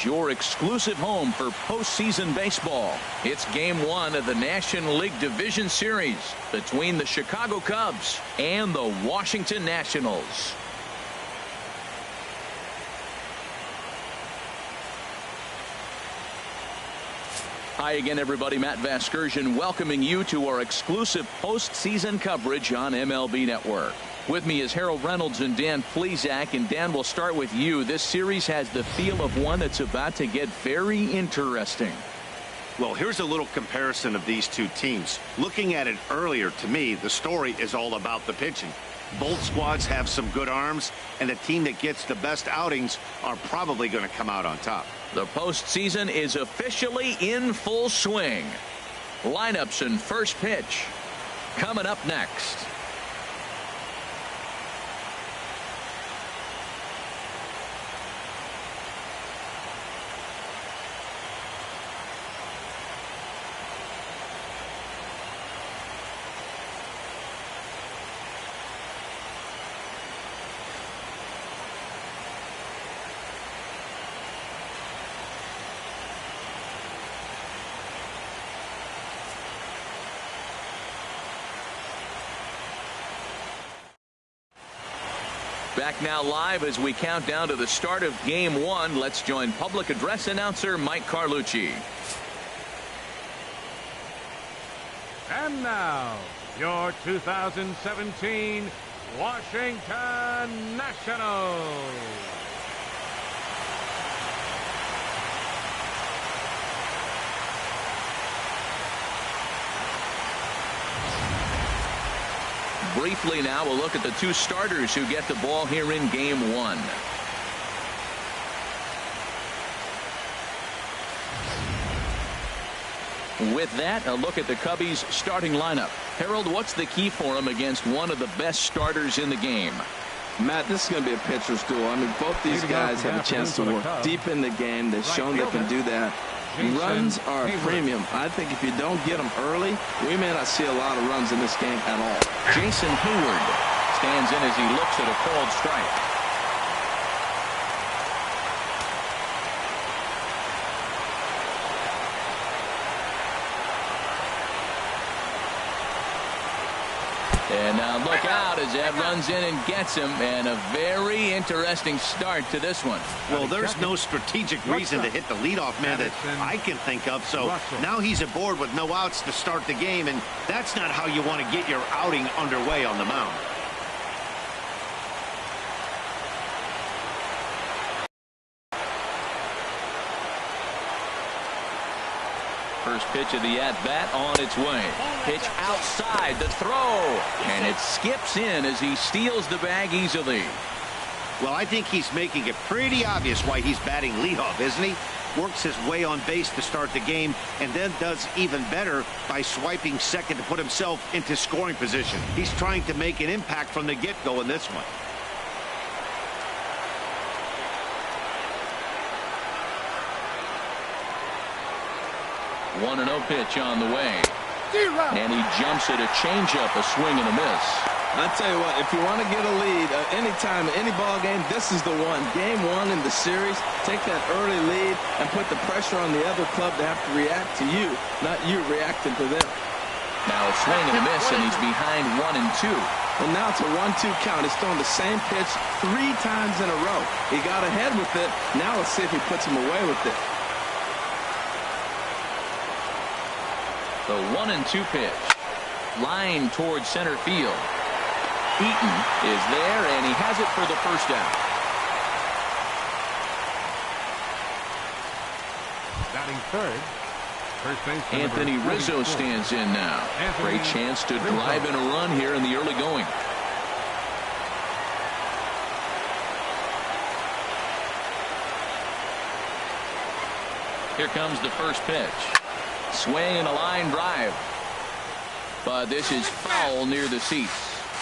Your exclusive home for postseason baseball. It's game one of the National League Division Series between the Chicago Cubs and the Washington Nationals. Hi again, everybody. Matt Vasgersian welcoming you to our exclusive postseason coverage on MLB Network. With me is Harold Reynolds and Dan Plesac. And Dan, we'll start with you. This series has the feel of one that's about to get very interesting. Well, here's a little comparison of these two teams. Looking at it earlier, to me, the story is all about the pitching. Both squads have some good arms, and the team that gets the best outings are probably going to come out on top. The postseason is officially in full swing. Lineups and first pitch coming up next. Back now live as we count down to the start of game one. Let's join public address announcer Mike Carlucci. And now, your 2017 Washington Nationals. Briefly now, we'll look at the two starters who get the ball here in game one. With that, a look at the Cubbies starting lineup. Harold, what's the key for them against one of the best starters in the game? Matt, this is going to be a pitcher's duel. I mean, both these guys have a chance to work deep in the game. They've shown they can do that. Runs are a premium. I think if you don't get them early, we may not see a lot of runs in this game at all. Jason Hayward stands in as he looks at a called strike. And now look out as that runs in and gets him, and a very interesting start to this one. Well, there's no strategic reason to hit the leadoff man that I can think of, so now he's aboard with no outs to start the game, and that's not how you want to get your outing underway on the mound. First pitch of the at-bat on its way. Pitch outside, the throw, and it skips in as he steals the bag easily. Well, I think he's making it pretty obvious why he's batting leadoff, isn't he? Works his way on base to start the game, and then does even better by swiping second to put himself into scoring position. He's trying to make an impact from the get-go in this one. 1-0 pitch on the way. And he jumps at a changeup, a swing and a miss. I tell you what, if you want to get a lead anytime, any ball game, this is the one. Game one in the series, take that early lead and put the pressure on the other club to have to react to you, not you reacting to them. Now a swing and a miss, and he's behind 1-2. And now it's a 1-2 count. He's throwing the same pitch 3 times in a row. He got ahead with it. Now let's see if he puts him away with it. The 1-2 pitch. Line towards center field. Eaton is there, and he has it for the first out. Batting third. First base Anthony Rizzo stands in now. Great chance to drive in a run here in the early going. Here comes the first pitch. Swing and a line drive. But this is foul near the seats.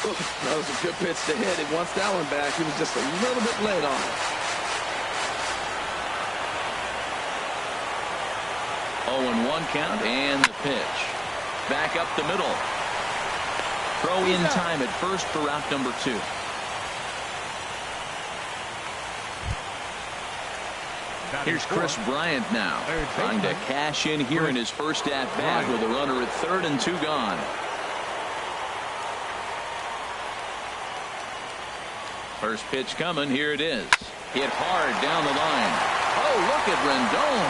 That was a good pitch to hit. He wants that one back. He was just a little bit late on it. 0-1 count and the pitch. Back up the middle. Throw in time at first for out number 2. Here's Chris Bryant now, trying to cash in here in his first at-bat with a runner at third and 2 gone. First pitch coming. Here it is. Hit hard down the line. Oh, look at Rendon.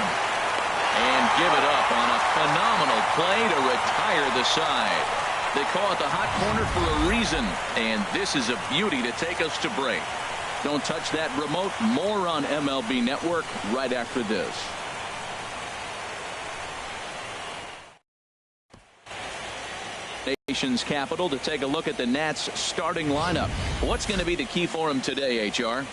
And give it up on a phenomenal play to retire the side. They call it the hot corner for a reason, and this is a beauty to take us to break. Don't touch that remote. More on MLB Network right after this. Nation's capital to take a look at the Nats starting lineup. What's going to be the key for him today, HR?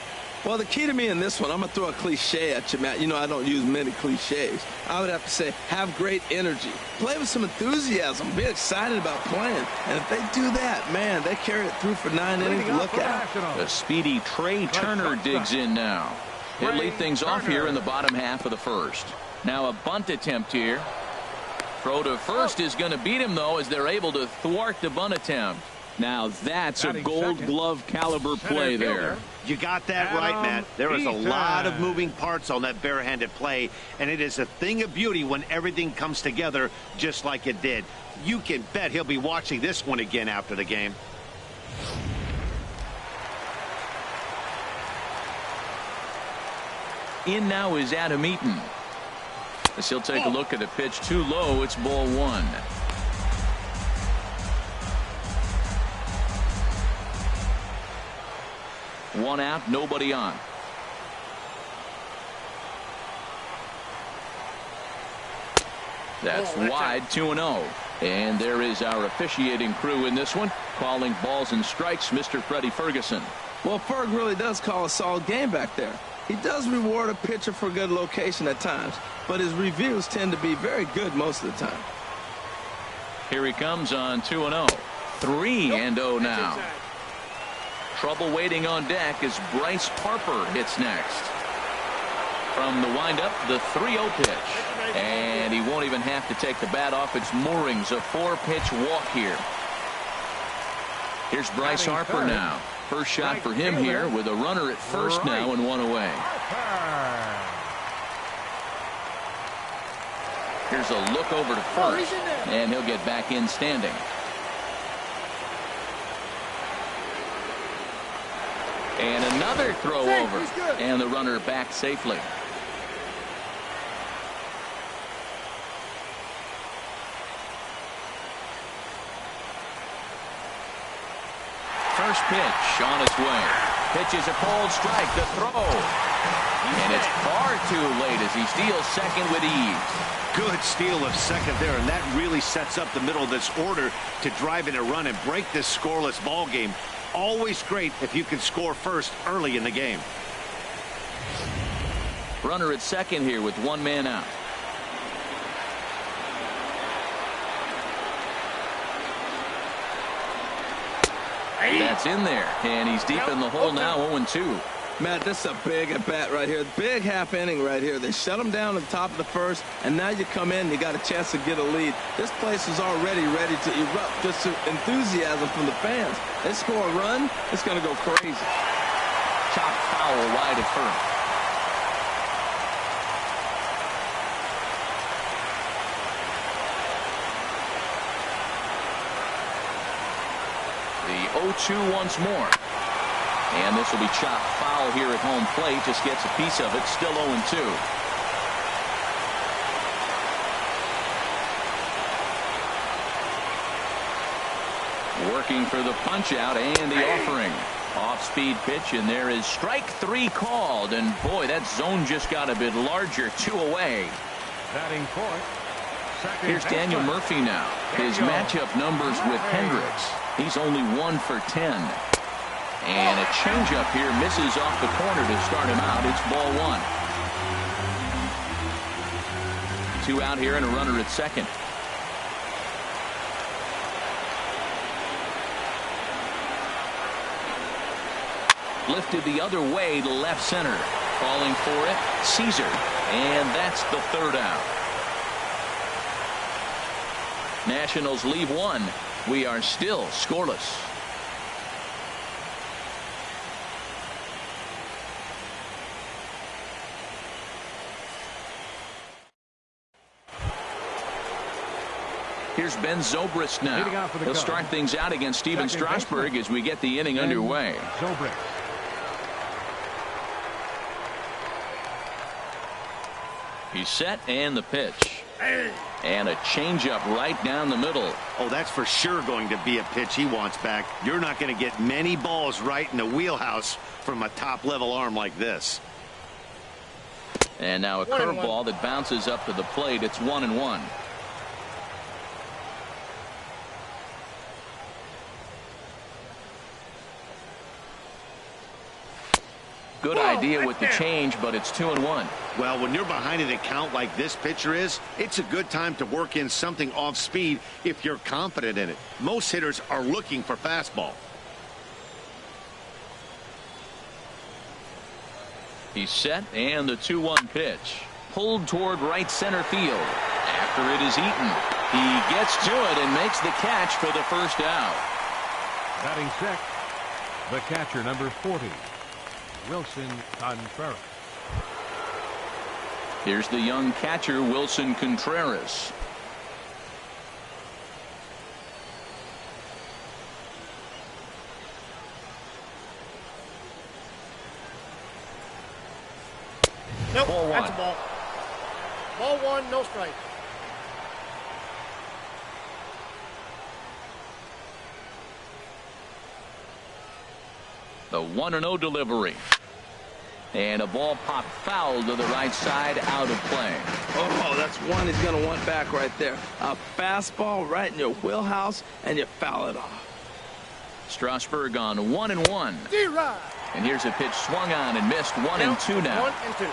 Well, the key to me in this one, I'm going to throw a cliche at you, Matt. You know, I don't use many cliches. I would have to say, have great energy. Play with some enthusiasm. Be excited about playing. And if they do that, man, they carry it through for 9 innings. Look out. The speedy Trey Turner digs in now. He'll lead things off here in the bottom half of the first. Now a bunt attempt here. Throw to first is going to beat him, though, as they're able to thwart the bunt attempt. Now that's a Gold Glove caliber play there. You got that right, Matt. There is a lot of moving parts on that barehanded play, and it is a thing of beauty when everything comes together just like it did. You can bet he'll be watching this one again after the game. In now is Adam Eaton. As he'll take a look at a pitch too low. It's ball 1. One out, nobody on. That's wide, 2-0. And there is our officiating crew in this one, calling balls and strikes, Mr. Freddie Ferguson. Well, Ferg really does call a solid game back there. He does reward a pitcher for good location at times, but his reviews tend to be very good most of the time. Here he comes on 2-0. 3-0 now. Trouble waiting on deck as Bryce Harper hits next. From the windup, the 3-0 pitch. And he won't even have to take the bat off its moorings. A 4-pitch walk here. Here's Bryce Harper now. First shot for him here with a runner at first now and 1 away. Here's a look over to first. And he'll get back in standing. And another throw over. And the runner back safely. First pitch on its way. Pitch is a cold strike. The throw. And it's far too late as he steals second with ease. Good steal of second there, and that really sets up the middle of this order to drive in a run and break this scoreless ball game. Always great if you can score first early in the game. Runner at second here with 1 man out. That's in there, and he's deep in the hole now, 0-2. Matt, this is a big at bat right here. Big half inning right here. They shut him down at the top of the first, and now you come in, you got a chance to get a lead. This place is already ready to erupt. Just enthusiasm from the fans. They score a run, it's going to go crazy. Chop foul wide at first. The 0-2 once more. And this will be chopped foul here at home plate. Just gets a piece of it. Still 0-2. Working for the punch out and the offering. Off-speed pitch, and there is strike 3 called. And boy, that zone just got a bit larger. 2 away. Batting fourth. Here's Daniel Murphy now. His matchup numbers with Hendricks. He's only 1 for 10. And a changeup here misses off the corner to start him out. It's ball 1. 2 out here and a runner at second. Lifted the other way to left center. Calling for it, Caesar. And that's the 3rd out. Nationals leave 1. We are still scoreless. Here's Ben Zobrist now. He'll start things out against Steven Strasburg as we get the inning underway. Zobrist. He's set, and the pitch. And a changeup right down the middle. Oh, that's for sure going to be a pitch he wants back. You're not going to get many balls right in the wheelhouse from a top-level arm like this. And now a curveball that bounces up to the plate. It's 1-1. Good idea with the change, but it's 2-1. Well, when you're behind an account like this pitcher is, it's a good time to work in something off speed if you're confident in it. Most hitters are looking for fastball. He's set, and the 2-1 pitch. Pulled toward right center field. After it is eaten, he gets to it and makes the catch for the first out. Batting sixth, the catcher, number 40, Wilson Contreras. Here's the young catcher, Wilson Contreras. Nope, Ball that's one. a ball. Ball one, no strike. The 1-0 delivery. And a ball popped foul to the right side, out of play. Oh, that's one he's going to want back right there. A fastball right in your wheelhouse, and you foul it off. Strasburg on 1-1. D-Rod. And here's a pitch swung on and missed. 1-2 now. 1-2.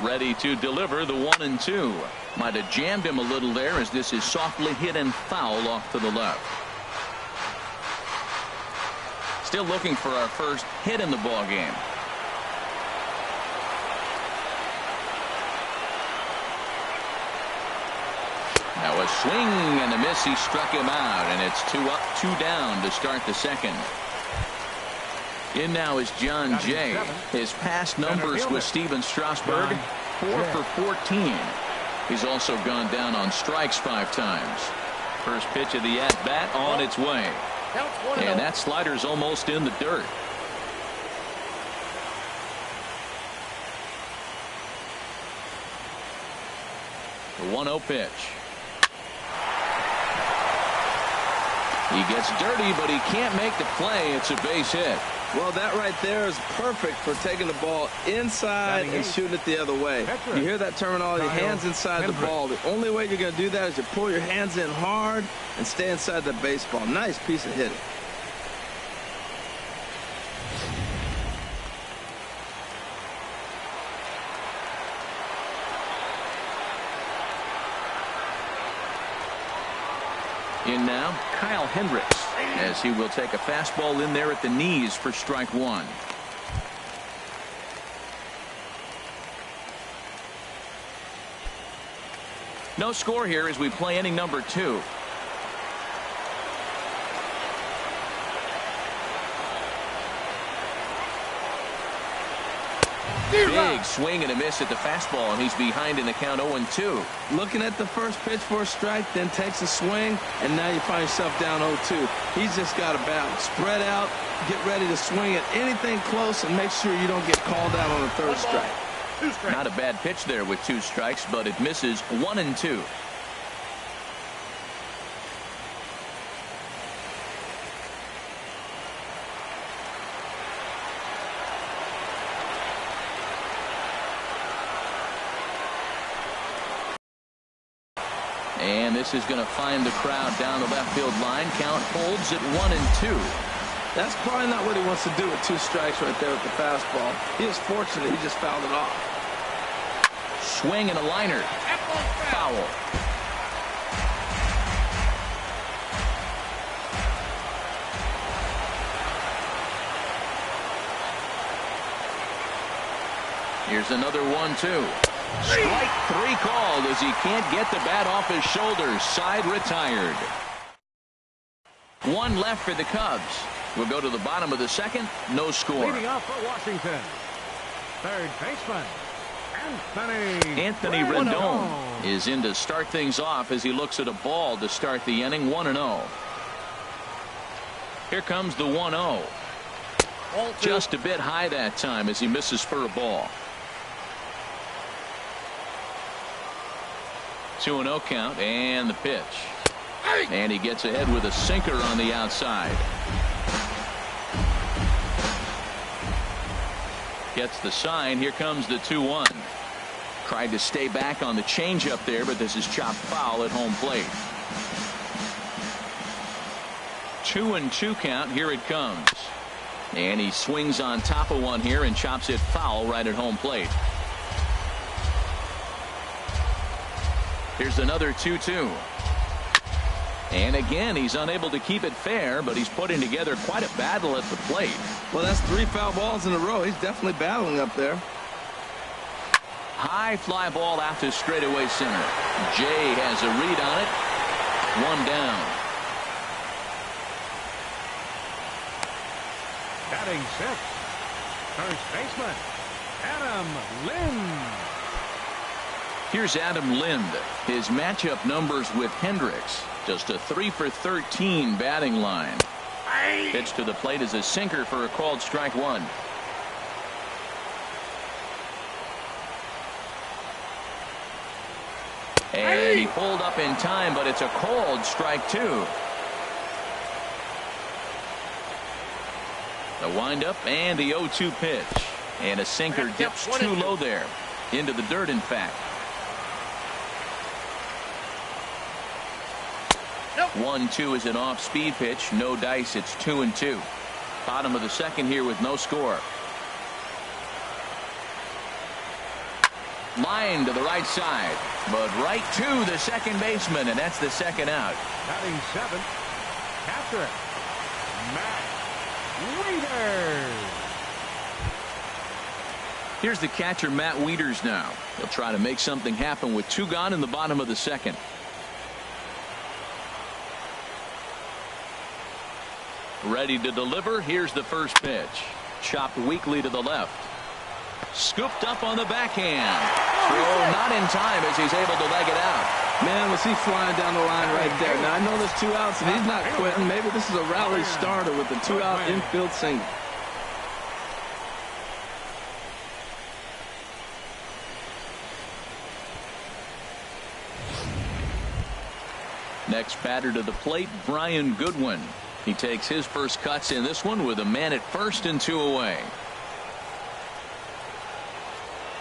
Ready to deliver the 1-2. Might have jammed him a little there as this is softly hit and foul off to the left. Still looking for our first hit in the ball game. Now a swing and a miss. He struck him out, and it's 2 up, 2 down to start the second. In now is John Jay. His past numbers with Steven Strasburg, 4 for 14. He's also gone down on strikes 5 times. First pitch of the at-bat on its way. And that slider's almost in the dirt. The 1-0 pitch. He gets dirty, but he can't make the play. It's a base hit. Well, that right there is perfect for taking the ball inside and shooting it the other way. You hear that terminology, hands inside the ball. The only way you're going to do that is you pull your hands in hard and stay inside the baseball. Nice piece of hitting. In now, Kyle Hendricks, as he will take a fastball in there at the knees for strike 1. No score here as we play inning number 2. Big swing and a miss at the fastball, and he's behind in the count 0-2. Looking at the first pitch for a strike, then takes a swing, and now you find yourself down 0-2. He's just got to bat, spread out, get ready to swing at anything close, and make sure you don't get called out on the third strike. Not a bad pitch there with 2 strikes, but it misses. 1-2. And this is going to find the crowd down the left field line. Count holds at 1-2. That's probably not what he wants to do with 2 strikes right there with the fastball. He was fortunate he just fouled it off. Swing and a liner. Foul. Here's another 1-2. Strike 3 called as he can't get the bat off his shoulders. Side retired. 1 left for the Cubs. We'll go to the bottom of the second. No score. Leading off for Washington, third baseman, Anthony Rendon is in to start things off as he looks at a ball to start the inning. 1-0. Here comes the 1-0. Just a bit high that time as he misses for a ball. 2-0 count, and the pitch. And he gets ahead with a sinker on the outside. Gets the sign. Here comes the 2-1. Tried to stay back on the changeup there, but this is chopped foul at home plate. 2-2 count. Here it comes. And he swings on top of one here and chops it foul right at home plate. Here's another 2-2. And again, he's unable to keep it fair, but he's putting together quite a battle at the plate. Well, that's 3 foul balls in a row. He's definitely battling up there. High fly ball out to straightaway center. Jay has a read on it. 1 down. Batting 6th, first baseman, Adam Lind. Here's Adam Lind. His matchup numbers with Hendricks. Just a 3 for 13 batting line. Pitch to the plate is a sinker for a called strike 1. And he pulled up in time, but it's a called strike 2. The windup and the 0-2 pitch. And a sinker dips too low there. Into the dirt, in fact. 1-2 is an off-speed pitch. No dice. It's 2-2. Bottom of the second here with no score. Line to the right side, but right to the second baseman, and that's the second out. Batting 7th, catcher, Matt Wieters. Here's the catcher, Matt Wieters now. He'll try to make something happen with 2 gone in the bottom of the second. Ready to deliver. Here's the first pitch. Chopped weakly to the left. Scooped up on the backhand. Throw not in time as he's able to leg it out. Man, was he flying down the line right there. Now, I know there's 2 outs, and he's not quitting. Maybe this is a rally starter with the 2-out infield single. Next batter to the plate, Brian Goodwin. He takes his first cuts in this one with a man at first and 2 away.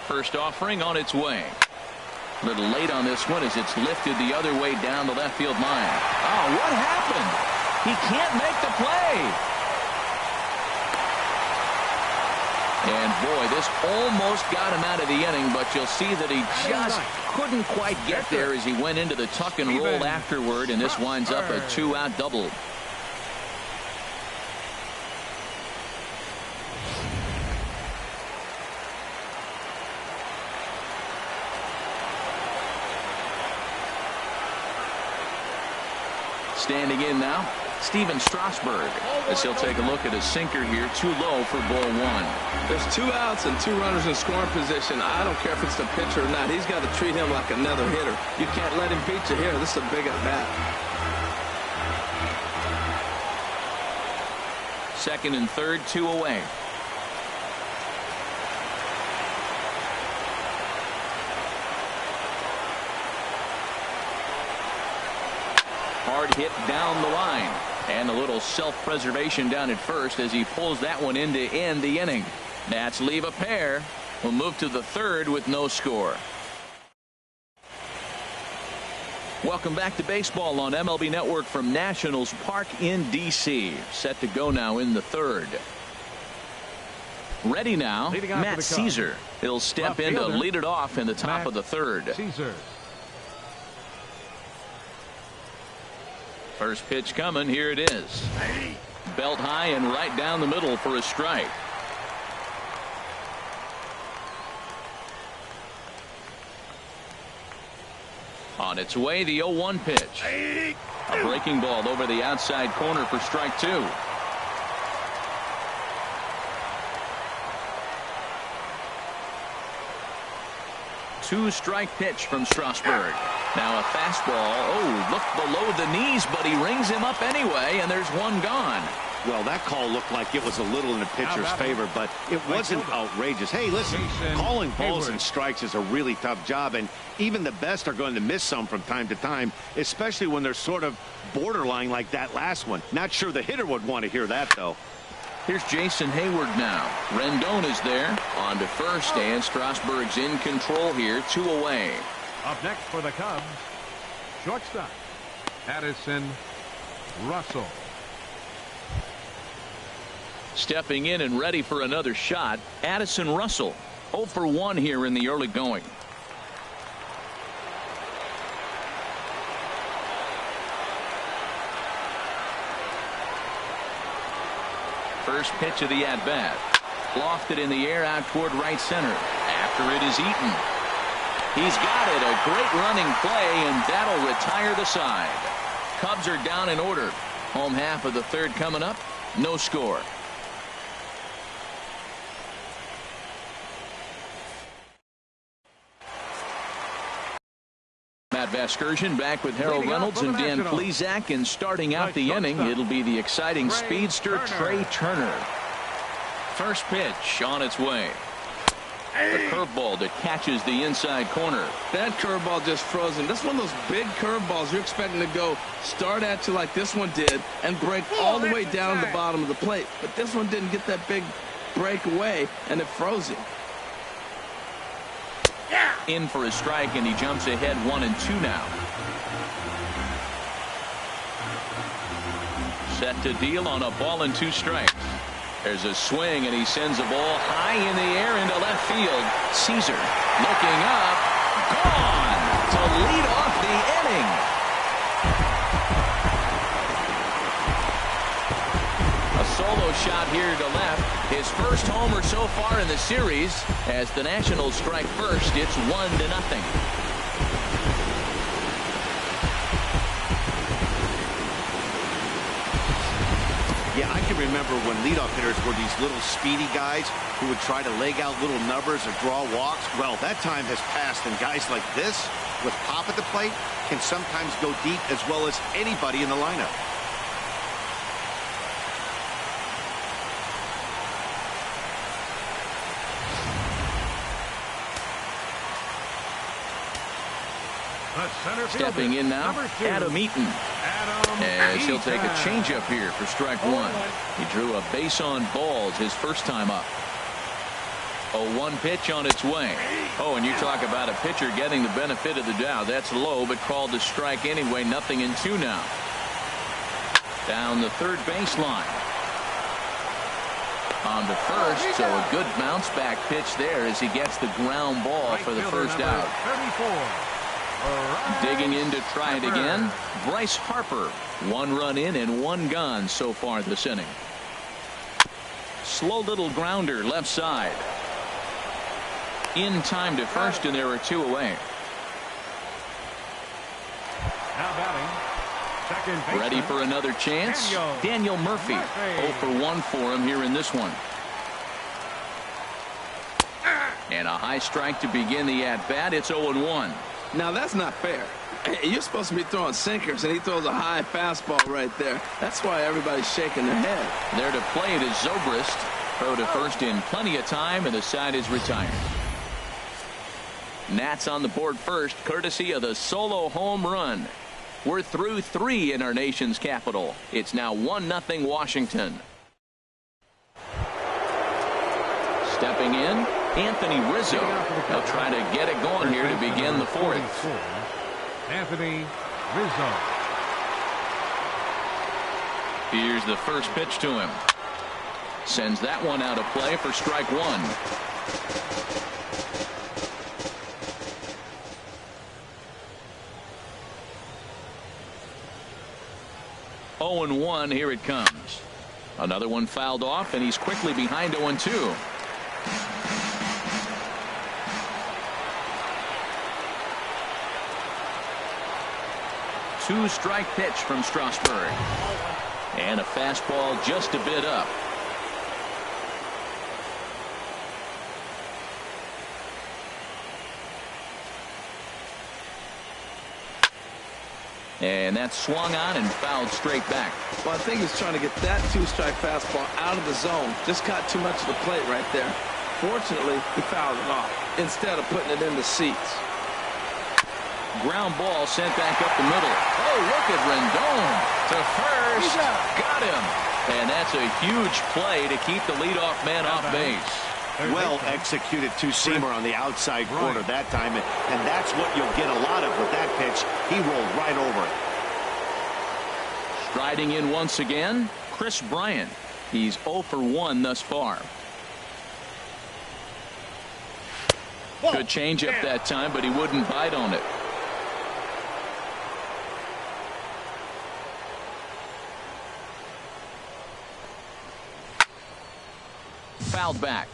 First offering on its way. A little late on this one as it's lifted the other way down the left field line. Oh, what happened? He can't make the play. And boy, this almost got him out of the inning, but you'll see that he just couldn't quite get there as he went into the tuck and roll afterward, and this winds up a 2-out double. Standing in now, Steven Strasburg, as he'll take a look at a sinker here, too low for ball 1. There's 2 outs and 2 runners in scoring position. I don't care if it's the pitcher or not. He's got to treat him like another hitter. You can't let him beat you here. This is a big at bat. Second and third, 2 away. Hard hit down the line, and a little self-preservation down at first as he pulls that one in to end the inning. Nats leave a pair. We'll move to the third with no score. Welcome back to baseball on MLB Network from Nationals Park in D.C. Set to go now in the third. Ready now, Matt Caesar. He'll step in to lead it off in the top of the third. Caesar. First pitch coming. Here it is. Belt high and right down the middle for a strike. On its way, the 0-1 pitch. A breaking ball over the outside corner for strike 2. 2-strike pitch from Strasburg. Now a fastball. Oh, looked below the knees, but he rings him up anyway, and there's one gone. Well, that call looked like it was a little in the pitcher's favor, but it wasn't outrageous. Hey, listen, calling balls and strikes is a really tough job, and even the best are going to miss some from time to time, especially when they're sort of borderline like that last one. Not sure the hitter would want to hear that, though. Here's Jason Hayward now. Rendon is there on to first, and Strasburg's in control here, 2 away. Up next for the Cubs, shortstop, Addison Russell. Stepping in and ready for another shot, Addison Russell. 0 for 1 here in the early going. First pitch of the at-bat. Lofted in the air out toward right center. After it is Eaton. He's got it. A great running play, and that'll retire the side. Cubs are down in order. Home half of the third coming up. No score. Matt Vasgersian back with Harold Reynolds and Dan Plesac, and starting out the inning, it'll be the exciting speedster Trey Turner. First pitch on its way. A curveball that catches the inside corner. That curveball just froze him. That's one of those big curveballs you're expecting to go start at you like this one did and break all the way down the bottom of the plate. But this one didn't get that big break away, and it froze him. In for a strike, and he jumps ahead 1-2 now. Set to deal on a ball and 2 strikes. There's a swing, and he sends a ball high in the air into left field. Caesar looking up, gone to lead off the inning. A solo shot here to left. His first homer so far in the series. As the Nationals strike first, it's 1-0. Yeah, I can remember when leadoff hitters were these little speedy guys who would try to leg out little numbers or draw walks. Well, that time has passed, and guys like this, with pop at the plate, can sometimes go deep as well as anybody in the lineup. Stepping in now, Adam Eaton. As he'll take a changeup here for strike 1. He drew a base on balls his first time up. A 1 pitch on its way. Oh, and you talk about a pitcher getting the benefit of the doubt. That's low, but called to strike anyway. 0-2 now. Down the third baseline. On to first, so a good bounce back pitch there as he gets the ground ball for the first out. 34. Digging in to try it again, Bryce Harper. 1 run in and 1 gone so far this inning. Slow little grounder left side. In time to first, and there are 2 away. Now batting, second baseman, ready for another chance. Daniel Murphy. 0 for 1 for him here in this one. And a high strike to begin the at-bat. It's 0-1. Now that's not fair. You're supposed to be throwing sinkers, and he throws a high fastball right there. That's why everybody's shaking their head. There to play it is Zobrist. Throw to first in plenty of time, and the side is retired. Nats on the board first, courtesy of the solo home run. We're through 3 in our nation's capital. It's now 1-0 Washington. Stepping in, Anthony Rizzo. They'll try to get it going here to begin the 4th. Anthony Rizzo. Here's the first pitch to him. Sends that one out of play for strike 1. Oh and 1, here it comes. Another one fouled off, and he's quickly behind 0-2. Two-strike pitch from Strasburg. And a fastball just a bit up. And that's swung on and fouled straight back. Well, I think he's trying to get that two-strike fastball out of the zone. Just caught too much of the plate right there. Fortunately, he fouled it off instead of putting it in the seats. Ground ball sent back up the middle. Oh, look at Rendon to first. Got him. And that's a huge play to keep the leadoff man off base. Well executed two-seamer on the outside corner that time, and that's what you'll get a lot of with that pitch. He rolled right over it. Striding in once again, Chris Bryant. He's 0 for 1 thus far. Good changeup that time, but he wouldn't bite on it. Fouled back.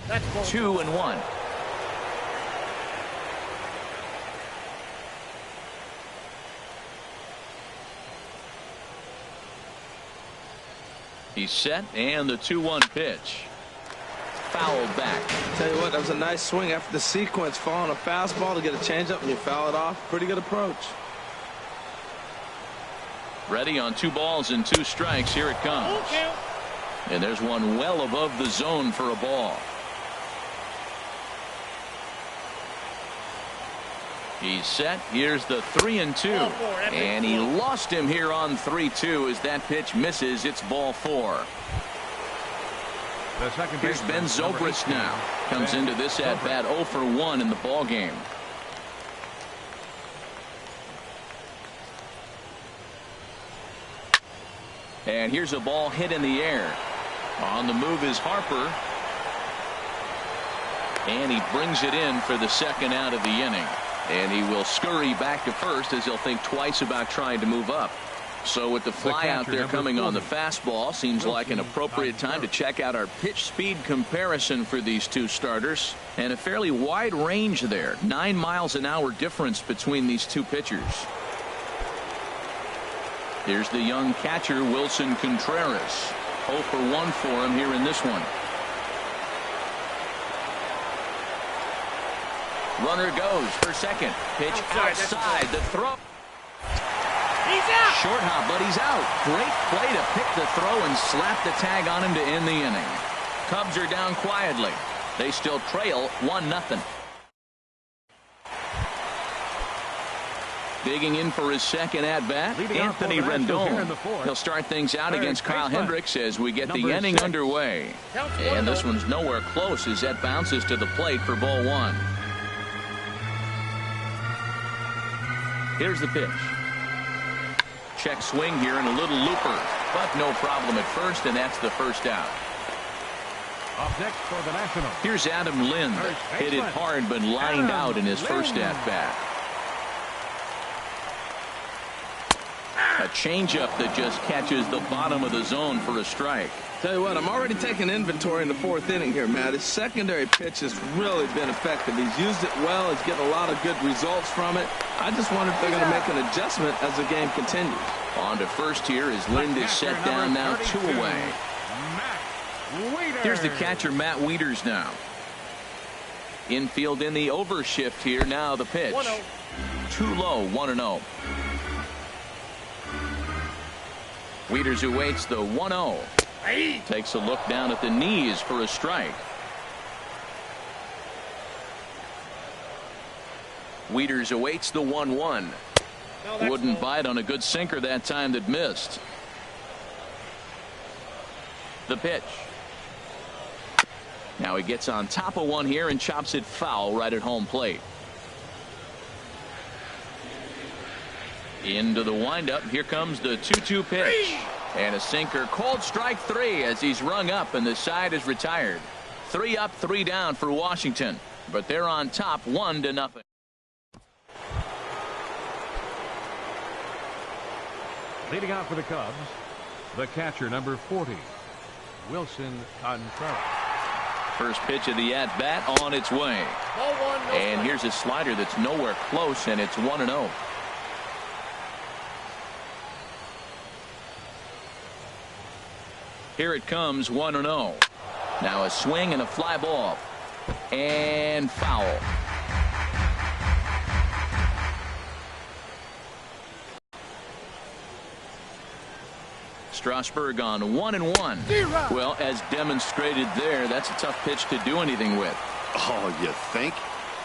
That's 2-1. He's set, and the 2-1 pitch. Fouled back. Tell you what, that was a nice swing after the sequence. Falling a fastball to get a changeup and you foul it off. Pretty good approach. Ready on 2 balls and 2 strikes. Here it comes. And there's one well above the zone for a ball. He's set. Here's the 3-2. And he lost him here on 3-2 as that pitch misses. It's ball 4. Here's Ben Zobrist now. Comes into this at bat 0 for 1 in the ball game. And here's a ball hit in the air. On the move is Harper. And he brings it in for the second out of the inning. And he will scurry back to first as he'll think twice about trying to move up. So with the fly out there coming on the fastball, seems like an appropriate time to check out our pitch speed comparison for these two starters. And a fairly wide range there. 9 miles an hour difference between these two pitchers. Here's the young catcher, Wilson Contreras. 0 for 1 for him here in this one. Runner goes for second. Pitch outside. The throw. He's out. Short hop, but he's out. Great play to pick the throw and slap the tag on him to end the inning. Cubs are down quietly. They still trail 1-0. Digging in for his second at-bat, Anthony Rendon. He'll start things out against Kyle Hendricks as we get the inning underway. And this one's nowhere close as that bounces to the plate for ball 1. Here's the pitch. Check swing here and a little looper, but no problem at first, and that's the first out. Up next for the National. Here's Adam Lind. Hit it hard, but lined out in his first at-bat. A changeup that just catches the bottom of the zone for a strike. Tell you what, I'm already taking inventory in the 4th inning here, Matt. His secondary pitch has really been effective. He's used it well. He's getting a lot of good results from it. I just wonder if they're going to make an adjustment as the game continues. On to first here as Lind is set down now 2 away. Here's the catcher, Matt Wieters now. Infield in the overshift here. Now the pitch. 1-0. Too low, 1-0. Wieters awaits the 1-0. Takes a look down at the knees for a strike. Wieters awaits the 1-1. Wouldn't bite on a good sinker that time that missed. The pitch. Now he gets on top of one here and chops it foul right at home plate. Into the windup. Here comes the 2-2 pitch. And a sinker. Called strike 3 as he's rung up and the side is retired. 3 up, 3 down for Washington. But they're on top 1-0. Leading out for the Cubs, the catcher, number 40, Wilson Contreras. First pitch of the at-bat on its way. Ball 1, no And strike. here's a slider that's nowhere close, and it's 1-0. Here it comes, 1-0. Now a swing and a fly ball. And foul. Strasburg on 1-1. Well, as demonstrated there, that's a tough pitch to do anything with. Oh, you think?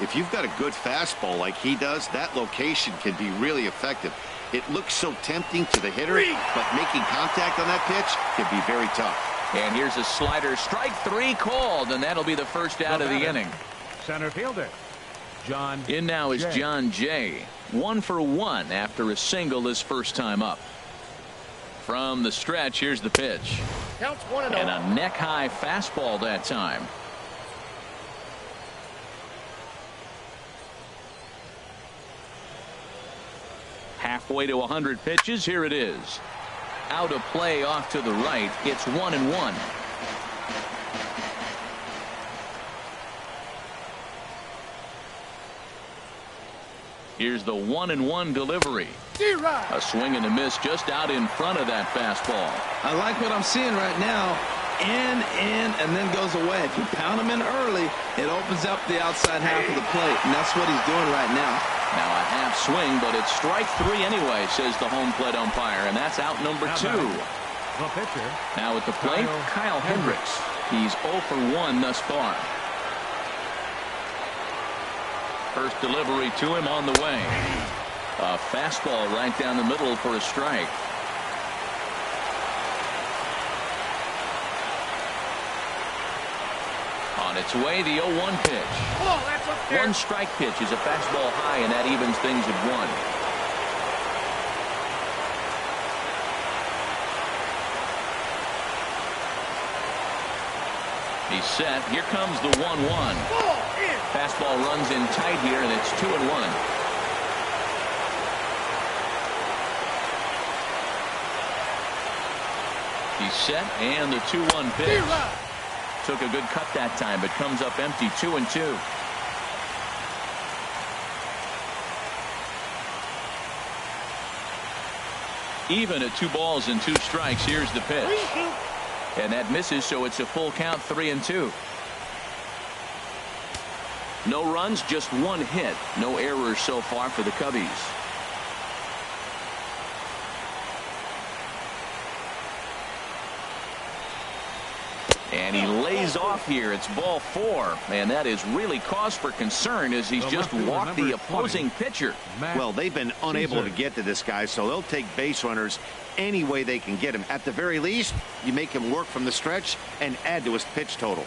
If you've got a good fastball like he does, that location can be really effective. It looks so tempting to the hitter, but making contact on that pitch can be very tough. And here's a slider, strike 3 called, and that'll be the first out of the inning. Center fielder, John. In now is John Jay. 1 for 1 after a single his first time up. From the stretch, here's the pitch. Counts 1-0. And a neck-high fastball that time. Halfway to 100 pitches. Here it is. Out of play off to the right. It's 1-1. Here's the 1-1 delivery. A swing and a miss just out in front of that fastball. I like what I'm seeing right now. In, and then goes away. If you pound him in early, it opens up the outside half of the plate, and that's what he's doing right now. Now a half swing, but it's strike 3 anyway, says the home plate umpire, and that's out number 2. The pitcher. Now at the plate, Kyle Hendricks. He's 0 for 1 thus far. First delivery to him on the way. A fastball right down the middle for a strike. On its way, the 0-1 pitch. Oh, that's up there. 1 strike pitch is a fastball high, and that evens things at 1. He's set. Here comes the 1-1. Fastball runs in tight here, and it's 2-1. He's set, and the 2-1 pitch. Took a good cut that time, but comes up empty. 2-2. Even at 2 balls and 2 strikes. Here's the pitch. And that misses, so it's a full count, 3-2. No runs, just 1 hit. No errors so far for the Cubbies. And he lays off here. It's ball 4. And that is really cause for concern as he's just walked the opposing pitcher. Well, they've been unable to get to this guy, so they'll take base runners any way they can get him. At the very least, you make him work from the stretch and add to his pitch total.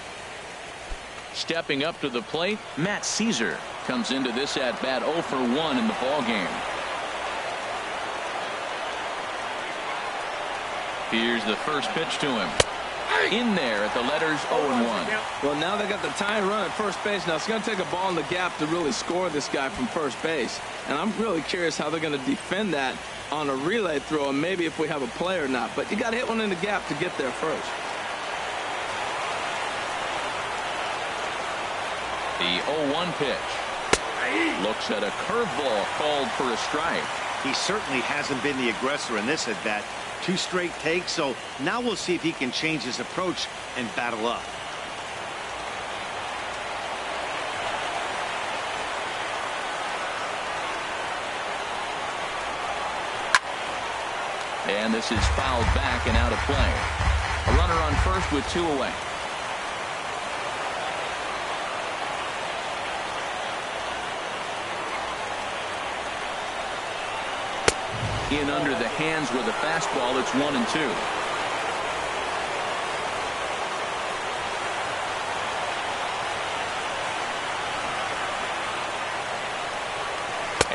Stepping up to the plate, Matt Caesar comes into this at bat 0 for 1 in the ball game. Here's the first pitch to him. In there at the letters 0-1. Well, now they got the tying run at first base. Now it's going to take a ball in the gap to really score this guy from first base. And I'm really curious how they're going to defend that on a relay throw, and maybe if we have a play or not. But you got to hit one in the gap to get there first. The 0-1 pitch. Looks at a curveball called for a strike. He certainly hasn't been the aggressor in this at bat. 2 straight takes, so now we'll see if he can change his approach and battle up. And this is fouled back and out of play. A runner on first with 2 away. In under the hands with a fastball. It's 1-2.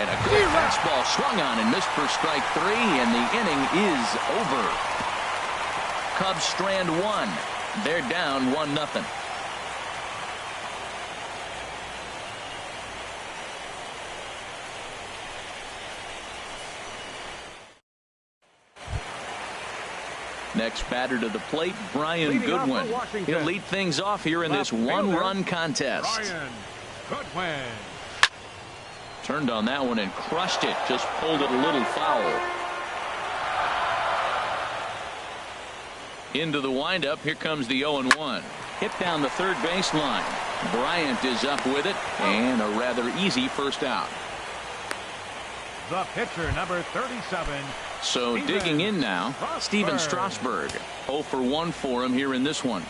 And a good fastball swung on and missed for strike 3, and the inning is over. Cubs strand 1. They're down 1-0. Next batter to the plate, Brian Goodwin. He'll lead things off here in this 1-run contest. Brian Goodwin. Turned on that one and crushed it. Just pulled it a little foul. Into the windup. Here comes the 0-1. Hit down the third baseline. Bryant is up with it, and a rather easy first out. The pitcher, number 37. So digging in now, Steven Strasburg. 0 for 1 for him here in this one.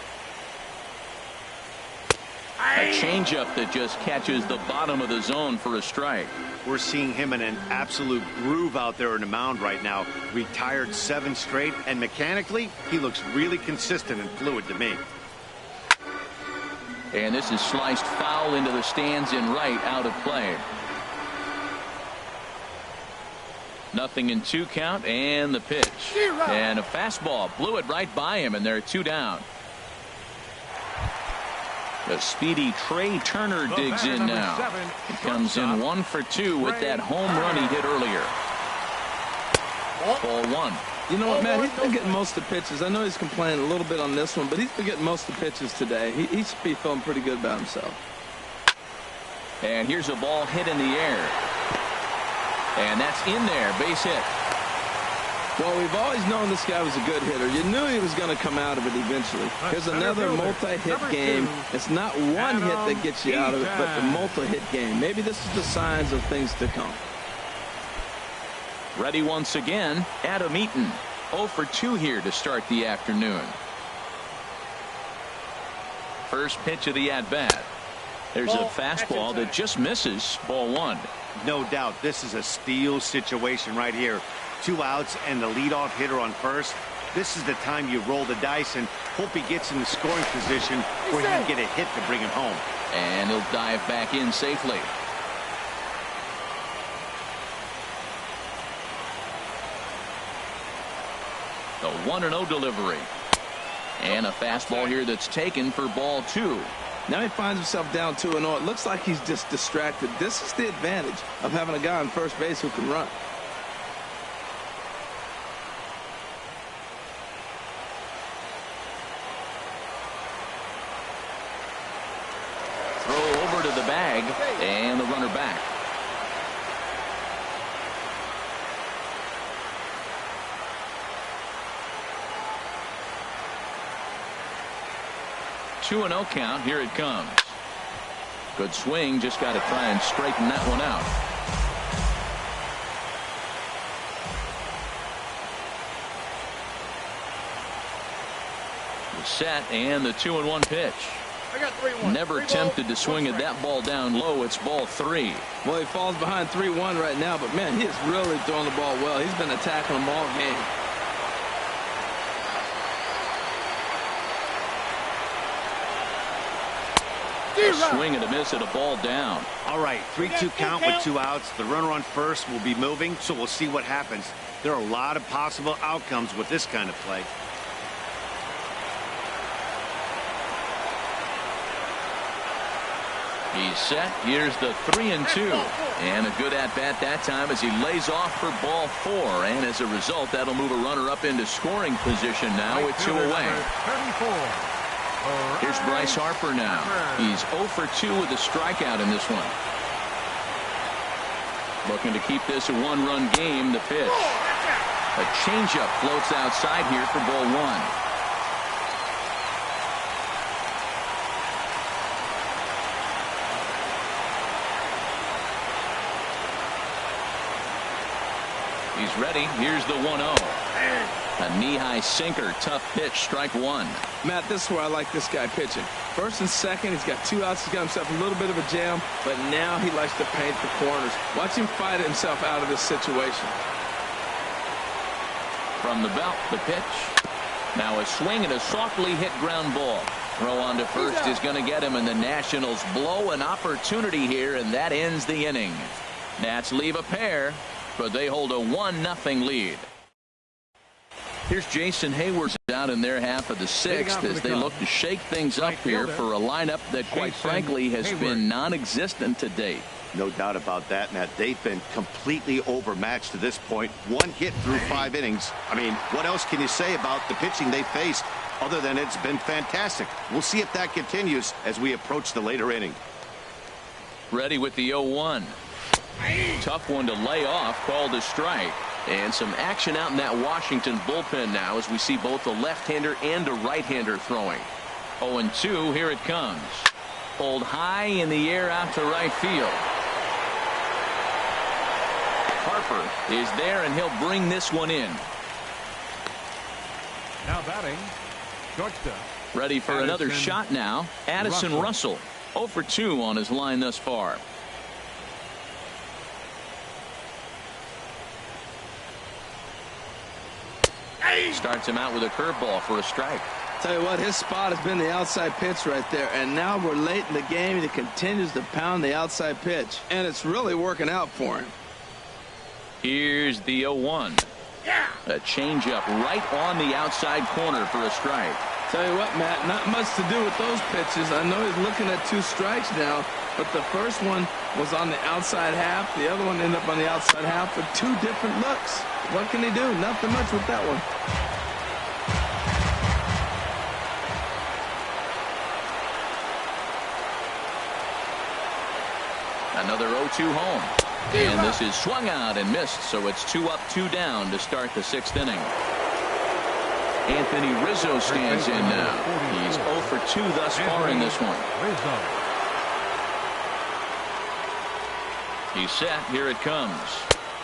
A changeup that just catches the bottom of the zone for a strike. We're seeing him in an absolute groove out there in the mound right now. Retired 7 straight, and mechanically, he looks really consistent and fluid to me. And this is sliced foul into the stands in right, out of play. 0-2 count, and the pitch. And a fastball blew it right by him, and they're 2 down. The speedy Trey Turner digs in now. He comes in 1 for 2 with that home run he hit earlier. Ball 1. You know what, Matt? He's been getting most of the pitches. I know he's complaining a little bit on this one, but he's been getting most of the pitches today. He should be feeling pretty good about himself. And here's a ball hit in the air. And that's in there. Base hit. Well, we've always known this guy was a good hitter. You knew he was going to come out of it eventually. Here's another multi-hit game. It's not one hit that gets you out of it, but the multi-hit game. Maybe this is the signs of things to come. Ready once again, Adam Eaton. 0 for 2 here to start the afternoon. First pitch of the at-bat. There's a fastball that just misses. Ball 1. No doubt this is a steal situation right here. 2 outs and the leadoff hitter on first. This is the time you roll the dice and hope he gets in the scoring position where he can get a hit to bring him home. And he'll dive back in safely. The 1-0 delivery. And a fastball here that's taken for ball 2. Now he finds himself down 2-0. It looks like he's just distracted. This is the advantage of having a guy on first base who can run. Throw over to the bag, and the runner back. Two 2-0 count. Here it comes. Good swing. Just got to try and straighten that one out. The set and the 2-1 pitch. Never tempted to swing at that ball down low. It's ball 3. Well, he falls behind 3-1 right now, but man, he is really throwing the ball well. He's been attacking them all game. A swing and a miss at a ball down. All right, 3-2 count with 2 outs. The runner on first will be moving, so we'll see what happens. There are a lot of possible outcomes with this kind of play. He's set. Here's the 3-2. And a good at-bat that time as he lays off for ball 4. And as a result, that'll move a runner up into scoring position now with 2 away. Here's Bryce Harper now. He's 0 for 2 with a strikeout in this one. Looking to keep this a 1-run game. The pitch. A changeup floats outside here for ball 1. He's ready. Here's the 1-0. A knee-high sinker. Tough pitch. Strike 1. Matt, this is where I like this guy pitching. First and second, he's got 2 outs. He's got himself a little bit of a jam, but now he likes to paint the corners. Watch him fight himself out of this situation. From the belt, the pitch. Now a swing and a softly hit ground ball. Throw on to first is going to get him, and the Nationals blow an opportunity here, and that ends the inning. Nats leave a pair, but they hold a 1-0 lead. Here's Jason Hayward out in their half of the 6th as they look to shake things up here for a lineup that, quite frankly, has been non-existent to date. No doubt about that, Matt. They've been completely overmatched to this point. 1 hit through 5 innings. I mean, what else can you say about the pitching they faced other than it's been fantastic? We'll see if that continues as we approach the later inning. Ready with the 0-1. Tough one to lay off, called a strike. And some action out in that Washington bullpen now as we see both a left-hander and a right-hander throwing. 0-2, here it comes. Pulled high in the air out to right field. Harper is there, and he'll bring this one in. Now batting, shortstop. Ready for another shot now. Addison Russell 0 for 2 on his line thus far. Starts him out with a curveball for a strike. Tell you what, his spot has been the outside pitch right there, and now we're late in the game and he continues to pound the outside pitch, and it's really working out for him. Here's the 0-1. A changeup right on the outside corner for a strike. Tell you what, Matt, not much to do with those pitches. I know he's looking at 2 strikes now, but the first one was on the outside half. The other one ended up on the outside half with 2 different looks. What can he do? Nothing much with that one. Another 0-2 home. And this is swung out and missed, so it's 2 up, 2 down to start the 6th inning. Anthony Rizzo stands in now. He's 0 for 2 thus far in this one. He's set. Here it comes.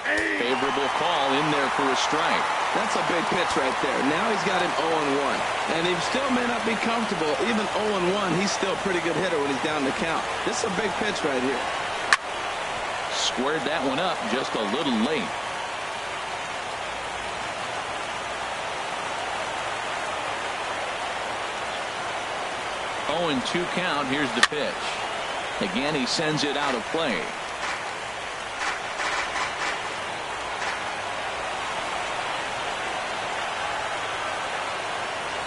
Favorable call in there for a strike. That's a big pitch right there. Now he's got him 0-1. And he still may not be comfortable. Even 0-1, he's still a pretty good hitter when he's down the count. This is a big pitch right here. Squared that one up just a little late. Oh, and 2 count. Here's the pitch. Again, he sends it out of play.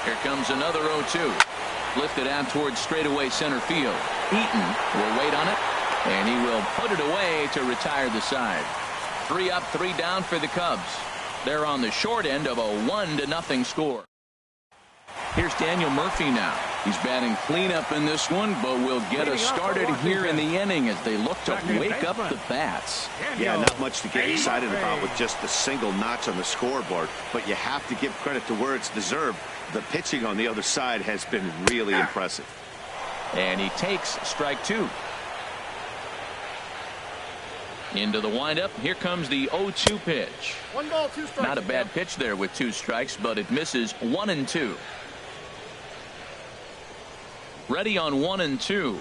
Here comes another 0-2. Lifted out towards straightaway center field. Eaton will wait on it, and he will put it away to retire the side. 3 up, 3 down for the Cubs. They're on the short end of a 1-0 score. Here's Daniel Murphy now. He's batting cleanup in this one, but will get us started here in the inning as they look to wake up the bats. Yeah, not much to get excited about with just a single notch on the scoreboard, but you have to give credit to where it's deserved. The pitching on the other side has been really impressive. And he takes strike 2. Into the windup. Here comes the 0-2 pitch. 1 ball, 2 strikes. Not a bad pitch there with 2 strikes, but it misses 1-2. Ready on 1-2.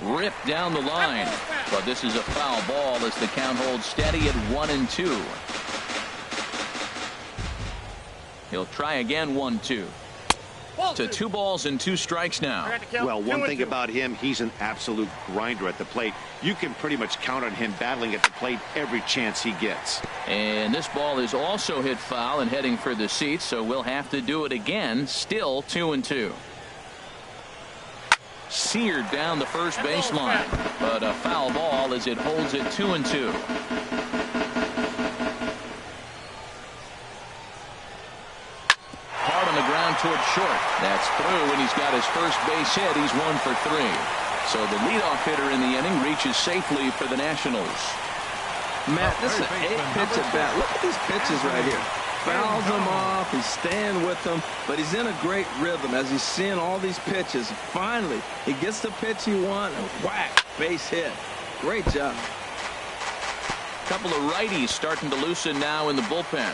Ripped down the line, but this is a foul ball as the count holds steady at 1-2. He'll try again. 1-2 to 2 balls and 2 strikes now. Well, one thing about him, he's an absolute grinder at the plate. You can pretty much count on him battling at the plate every chance he gets. And this ball is also hit foul and heading for the seats, so we'll have to do it again. Still 2-2. Seared down the first baseline, but a foul ball as it holds it 2-2. Hard on the ground towards short. That's through, and he's got his first base hit. He's 1 for 3. So the leadoff hitter in the inning reaches safely for the Nationals. Matt, this is an 8th pitch at bat. Look at these pitches right here. Fouls them off. He's staying with them, but he's in a great rhythm as he's seeing all these pitches. Finally, he gets the pitch he wants, and whack, base hit. Great job. Couple of righties starting to loosen now in the bullpen.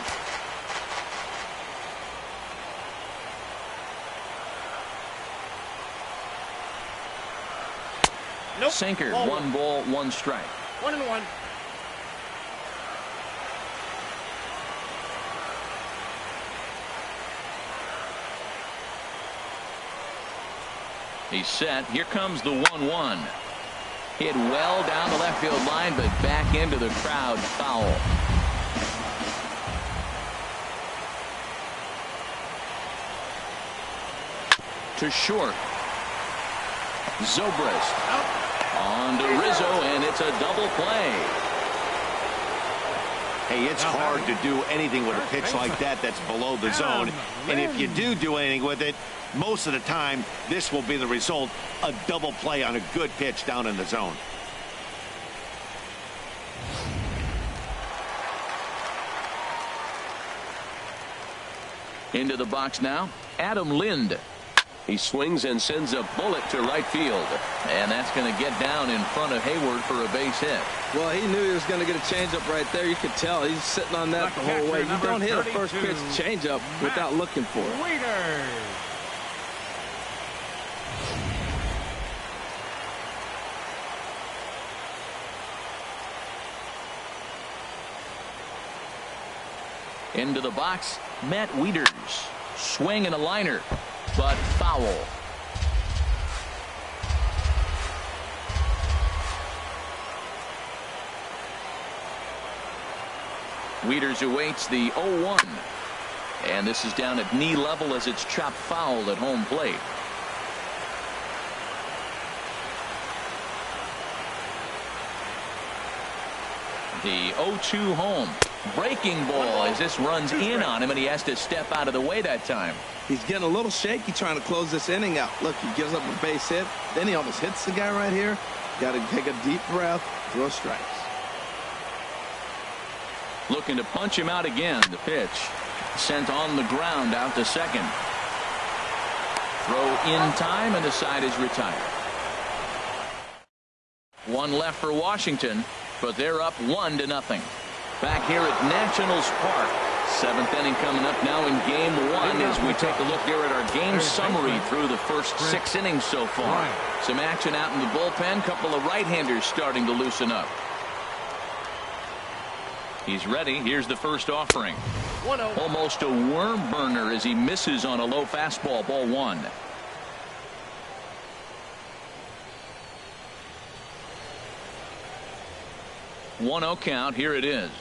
Nope. Sinker. Ball 1 ball, 1 strike. 1-1. He's set. Here comes the 1-1. Hit well down the left field line, but back into the crowd. Foul. To short. Zobrist. On to Rizzo, and it's a double play. Hey, it's hard to do anything with a pitch like that that's below the zone. And if you do anything with it, most of the time, this will be the result. A double play on a good pitch down in the zone. Into the box now, Adam Lind. He swings and sends a bullet to right field. And that's going to get down in front of Hayward for a base hit. Well, he knew he was going to get a changeup right there. You could tell he's sitting on that the whole way. You don't hit a first pitch changeup without looking for it. Wieters. Into the box, Matt Wieters. Swing and a liner, but foul. Wieters awaits the 0-1. And this is down at knee level as it's chopped foul at home plate. The 0-2 home. Breaking ball as this runs in on him, and he has to step out of the way that time. He's getting a little shaky trying to close this inning out. Look, he gives up a base hit. Then he almost hits the guy right here. Got to take a deep breath, throw strikes. Looking to punch him out again. The pitch sent on the ground out to second. Throw in time, and the side is retired. One left for Washington, but they're up 1-0. Back here at Nationals Park. 7th inning coming up now in game 1 as we take a look here at our game summary through the first 6 innings so far. Some action out in the bullpen. Couple of right-handers starting to loosen up. He's ready. Here's the first offering. Almost a worm burner as he misses on a low fastball. Ball 1. 1-0 count. Here it is.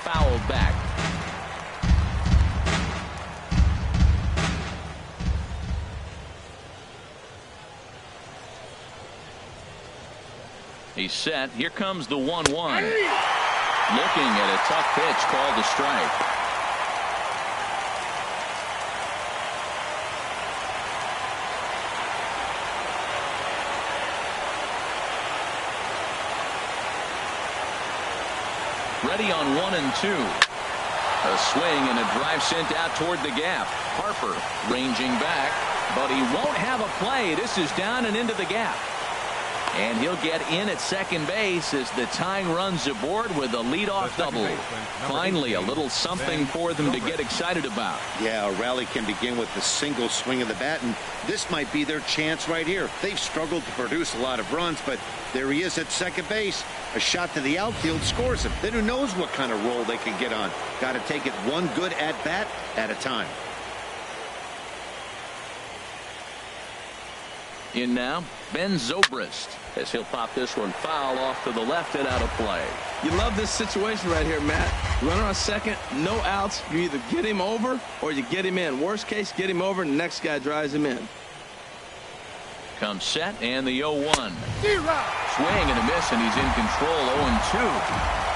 Fouled back. He's set. Here comes the 1-1. Looking at a tough pitch called a strike. Ready on 1 and 2. A swing and a drive sent out toward the gap. Harper ranging back, but he won't have a play. This is down and into the gap. And he'll get in at second base as the tying runs aboard with a leadoff double. Finally, a little something for them to get excited about. Yeah, a rally can begin with the single swing of the bat, and this might be their chance right here. They've struggled to produce a lot of runs, but there he is at second base. A shot to the outfield scores him. Then who knows what kind of roll they can get on. Got to take it one good at-bat at a time. In now, Ben Zobrist, as he'll pop this one foul off to the left and out of play. You love this situation right here, Matt. Runner on second, no outs. You either get him over or you get him in. Worst case, get him over and the next guy drives him in. Comes set and the 0-1. Swing and a miss, and he's in control. 0-2.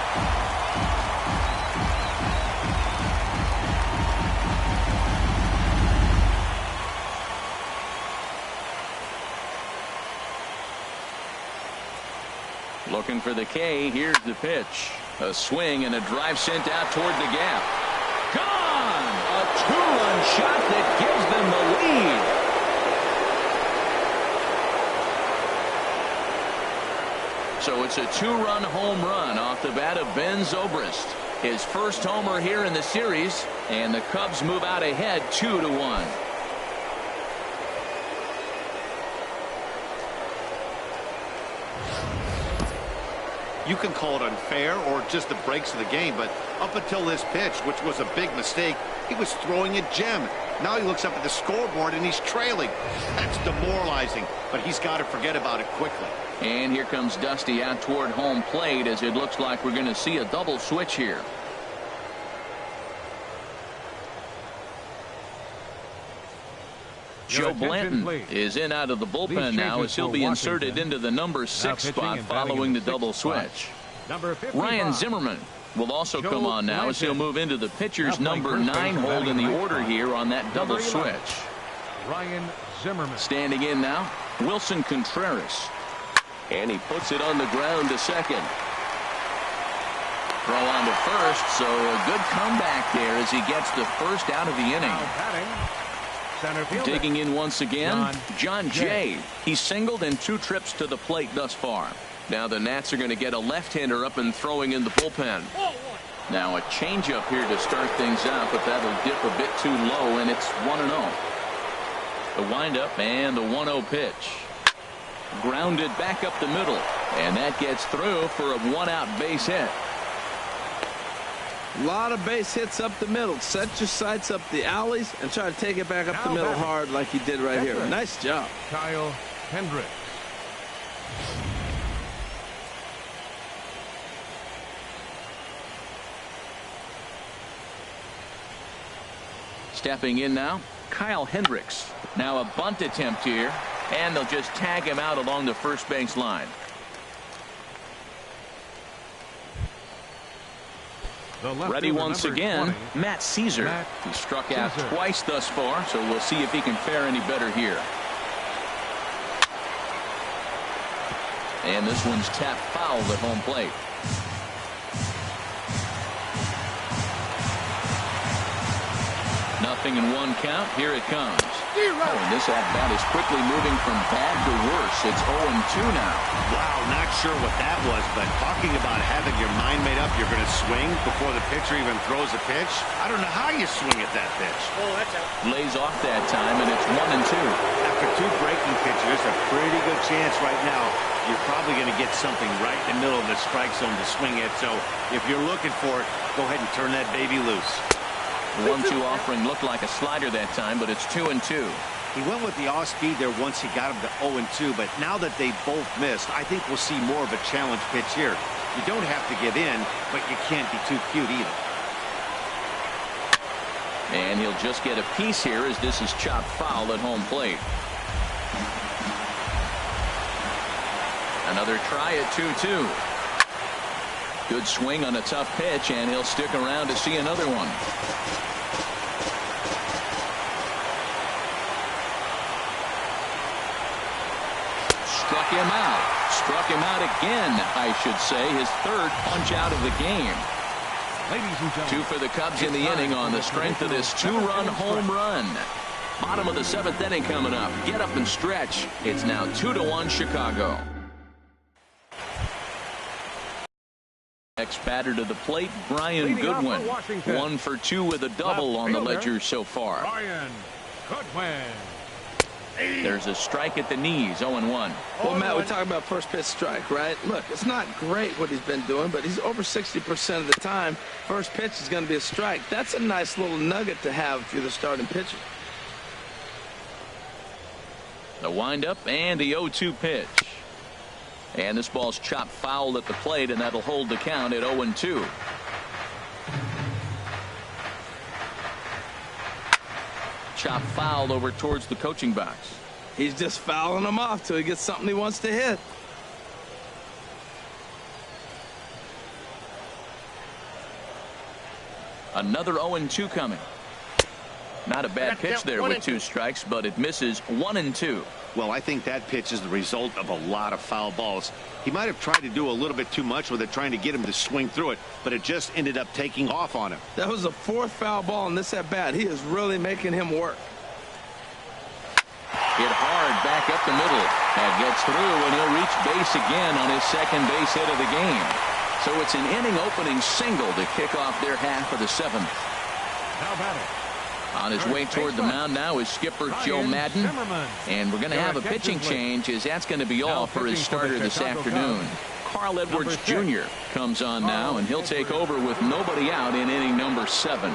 Looking for the K. Here's the pitch. A swing and a drive sent out toward the gap. Gone! A 2-run shot that gives them the lead. So it's a 2-run home run off the bat of Ben Zobrist. His first homer here in the series, and the Cubs move out ahead 2-1. You can call it unfair or just the breaks of the game, but up until this pitch, which was a big mistake, he was throwing a gem. Now he looks up at the scoreboard and he's trailing. That's demoralizing, but he's got to forget about it quickly. And here comes Dusty out toward home plate as it looks like we're going to see a double switch here. Joe Blanton is in out of the bullpen now as he'll be inserted into the number 6 spot following the double switch. Ryan Zimmerman will also come on now as he'll move into the pitcher's number 9 hold in the order here on that double switch. Ryan Zimmerman. Standing in now, Wilson Contreras. And he puts it on the ground to second. Throw on to first, so a good comeback there as he gets the first out of the inning. Digging in once again, John Jay. He's singled in 2 trips to the plate thus far. Now the Nats are going to get a left-hander up and throwing in the bullpen. Now a changeup here to start things out, but that'll dip a bit too low, and it's 1-0. The windup and the 1-0 pitch. Grounded back up the middle, and that gets through for a 1-out base hit. A lot of base hits up the middle. Set your sights up the alleys and try to take it back up the middle hard like he did right here. Nice job. Kyle Hendricks. Stepping in now, Kyle Hendricks. Now a bunt attempt here, and they'll just tag him out along the first base line. Ready once again, 20, Matt Caesar. He struck out twice thus far, so we'll see if he can fare any better here. And this one's tapped foul at home plate. Nothing in 1 count. Here it comes. Oh, and this at-bat is quickly moving from bad to worse. It's 0-2 now. Wow, not sure what that was, but talking about having your mind made up, you're going to swing before the pitcher even throws a pitch. I don't know how you swing at that pitch. Oh, that's out. Lays off that time, and it's 1-2. After 2 breaking pitches, a pretty good chance right now. You're probably going to get something right in the middle of the strike zone to swing at. So if you're looking for it, go ahead and turn that baby loose. 1-2 offering looked like a slider that time, but it's 2-2. He went with the off speed there once he got him to 0-2, but now that they both missed, I think we'll see more of a challenge pitch here. You don't have to give in, but you can't be too cute either. And he'll just get a piece here as this is chopped foul at home plate. Another try at 2-2. Good swing on a tough pitch, and he'll stick around to see another one. Struck him out. Struck him out again, I should say. His 3rd punch out of the game. Ladies and gentlemen, 2 for the Cubs in the inning on the strength of this 2-run home run. Bottom of the 7th inning coming up. Get up and stretch. It's now 2-1 Chicago. Next batter to the plate, Brian Goodwin. 1 for 2 with a double on the ledger so far. Brian Goodwin. There's a strike at the knees, 0-1. Well, Matt, we talk about first pitch strike, right? Look, it's not great what he's been doing, but he's over 60% of the time. First pitch is going to be a strike. That's a nice little nugget to have if you're the starting pitcher. The windup and the 0-2 pitch. And this ball's chopped foul at the plate, and that'll hold the count at 0-2. Chop foul over towards the coaching box. He's just fouling him off till he gets something he wants to hit. Another 0-2 coming. Not a bad pitch there with 2 strikes, but it misses 1-2. Well, I think that pitch is the result of a lot of foul balls. He might have tried to do a little bit too much with it, trying to get him to swing through it, but it just ended up taking off on him. That was the 4th foul ball in this at bat. He is really making him work. Hit hard back up the middle. That gets through, and he'll reach base again on his 2nd base hit of the game. So it's an inning opening single to kick off their half of the 7th. Now batting. On his way toward the mound now is skipper Joe Madden. And we're going to have a pitching change, as that's going to be all for his starter this afternoon. Carl Edwards Jr. comes on now, and he'll take over with nobody out in inning number 7.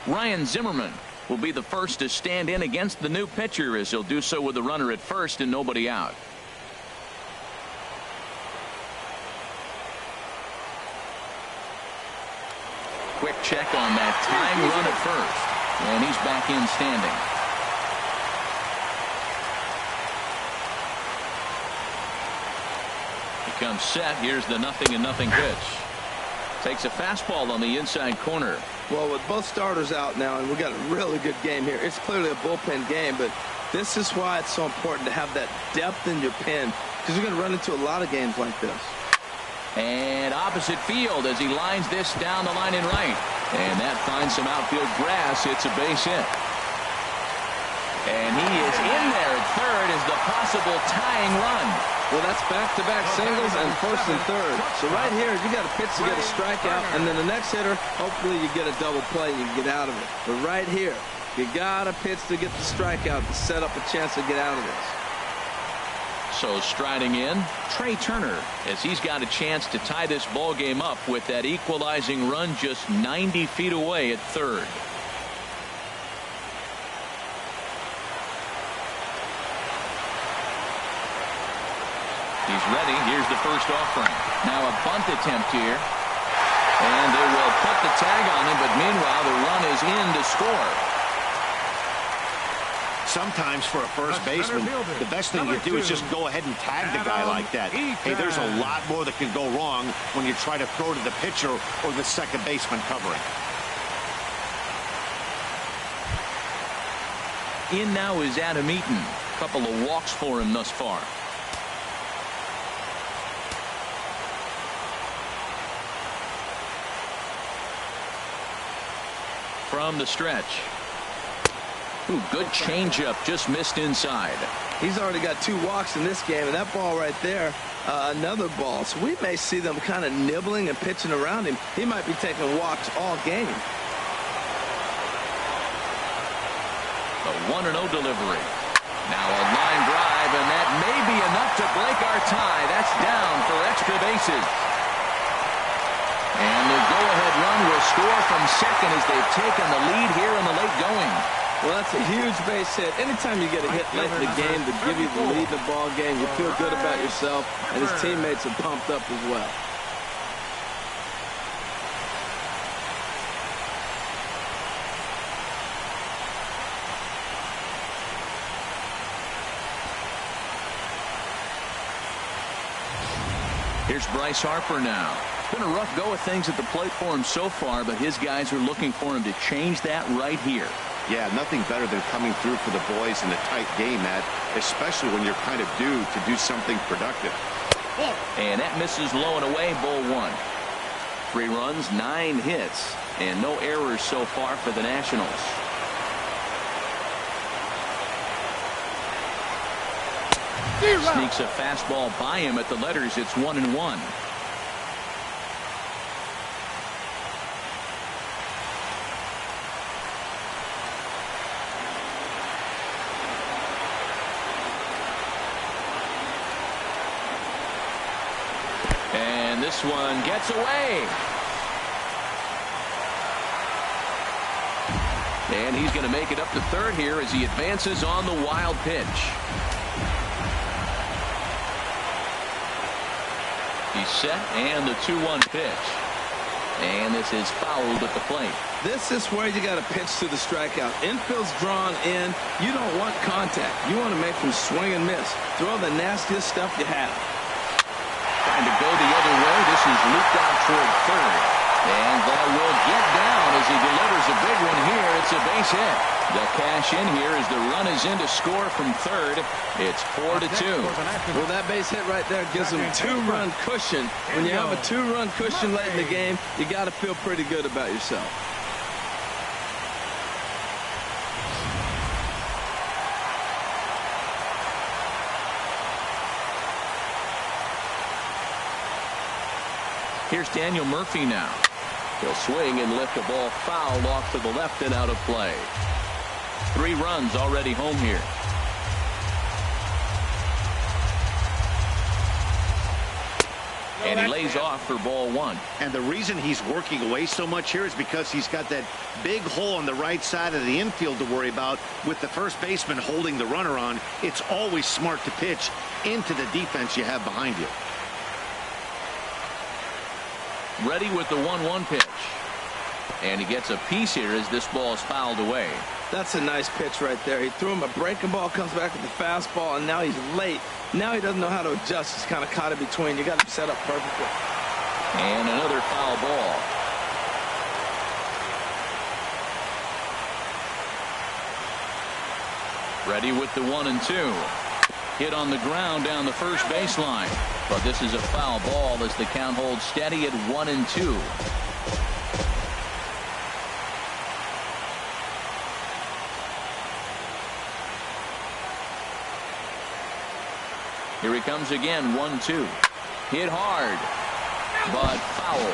Ryan Zimmerman will be the first to stand in against the new pitcher, as he'll do so with a runner at first and nobody out. Quick check on that time run at first, and he's back in standing. He comes set. Here's the 0-0 pitch. Takes a fastball on the inside corner. Well, with both starters out now, and we got a really good game here. It's clearly a bullpen game, but this is why it's so important to have that depth in your pen, because you're going to run into a lot of games like this. And opposite field as he lines this down the line in right. And that finds some outfield grass. It's a base hit. And he is in there at third as the possible tying run. Well, that's back-to-back singles and first and third. So right here, you got a pitch to get a strikeout, and then the next hitter, hopefully you get a double play and you can get out of it. But right here, you got a pitch to get the strikeout to set up a chance to get out of this. So striding in, Trey Turner, as he's got a chance to tie this ball game up with that equalizing run just 90 feet away at third. He's ready. Here's the first offering. Now a bunt attempt here. And they will put the tag on him, but meanwhile the run is in to score. Sometimes for a first baseman, the best thing you do is just go ahead and tag the guy like that. Hey, there's a lot more that can go wrong when you try to throw to the pitcher or the second baseman covering. In now is Adam Eaton. A couple of walks for him thus far. From the stretch. Ooh, good changeup, just missed inside. He's already got 2 walks in this game, and that ball right there, another ball. So we may see them kind of nibbling and pitching around him. He might be taking walks all game. The 1-0 delivery. Now a line drive, and that may be enough to break our tie. That's down for extra bases. And the go-ahead run will score from second as they've taken the lead here in the late going. Well, that's a huge base hit. Anytime you get a hit late in the game to give you the lead in the ball game, you feel good about yourself, and his teammates are pumped up as well. Here's Bryce Harper now. It's been a rough go of things at the plate for him so far, but his guys are looking for him to change that right here. Yeah, nothing better than coming through for the boys in a tight game, Matt, especially when you're kind of due to do something productive. And that misses low and away, ball 1. 3 runs, 9 hits, and no errors so far for the Nationals. Sneaks a fastball by him at the letters. It's 1-1. And this one gets away. And he's going to make it up to third here as he advances on the wild pitch. He's set, and the 2-1 pitch. And this is fouled at the plate. This is where you got to pitch to the strikeout. Infield's drawn in. You don't want contact. You want to make them swing and miss. Throw the nastiest stuff you have. Trying to go the other way. This is looped out toward third. And that will get down as he delivers a big one here. It's a base hit. They'll cash in here as the run is in to score from third. It's 4-2. Well, that base hit right there gives them 2-run cushion. When you have a 2-run cushion late in the game, you got to feel pretty good about yourself. Here's Daniel Murphy now. He'll swing and lift a ball foul off to the left and out of play. 3 runs already home here. And he lays off for ball 1. And the reason he's working away so much here is because he's got that big hole on the right side of the infield to worry about. With the first baseman holding the runner on, it's always smart to pitch into the defense you have behind you. Ready with the 1-1 pitch. And he gets a piece here as this ball is fouled away. That's a nice pitch right there. He threw him a breaking ball, comes back with the fastball, and now he's late. Now he doesn't know how to adjust. He's kind of caught in between. You got him set up perfectly. And another foul ball. Ready with the 1-2. Hit on the ground down the first baseline. But this is a foul ball as the count holds steady at 1-2. Here he comes again, 1-2. Hit hard, but foul.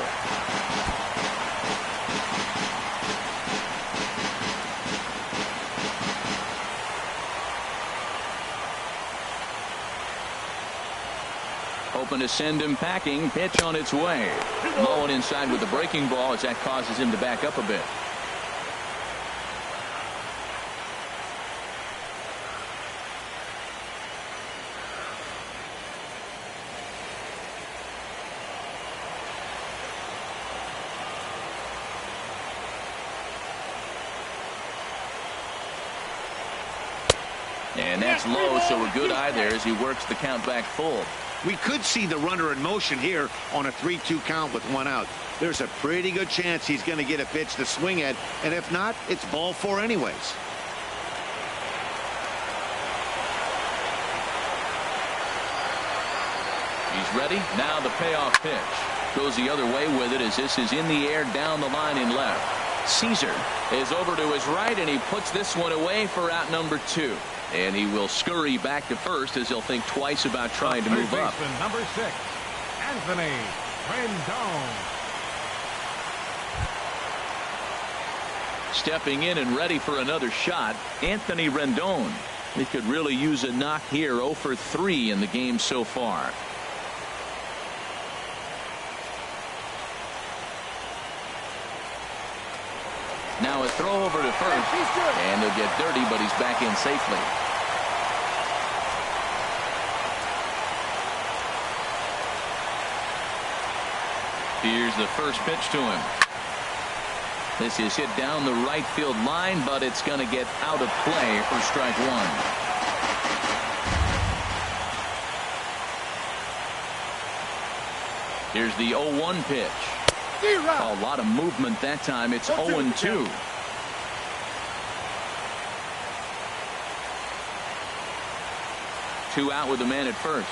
Hoping to send him packing. Pitch on its way. Low and inside with the breaking ball as that causes him to back up a bit. And that's low, so a good eye there as he works the count back full. We could see the runner in motion here on a 3-2 count with 1 out. There's a pretty good chance he's going to get a pitch to swing at, and if not, it's ball 4 anyways. He's ready. Now the payoff pitch. Goes the other way with it as this is in the air down the line in left. Caesar is over to his right, and he puts this one away for out number 2. And he will scurry back to first as he'll think twice about trying to move up. Number 6, Anthony Rendon. Stepping in and ready for another shot, Anthony Rendon. He could really use a knock here. 0 for 3 in the game so far. Now a throw over to first, and he'll get dirty, but he's back in safely. Here's the first pitch to him. This is hit down the right field line, but it's going to get out of play for strike 1. Here's the 0-1 pitch. A lot of movement that time. It's 0-2. Two out with the man at first.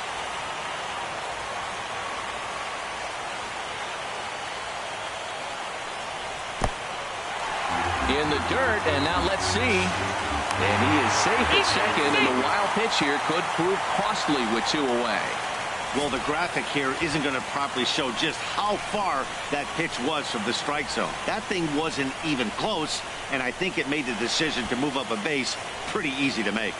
In the dirt, and now let's see. And he is safe at second, and the wild pitch here could prove costly with 2 away. Well, the graphic here isn't going to properly show just how far that pitch was from the strike zone. That thing wasn't even close, and I think it made the decision to move up a base pretty easy to make.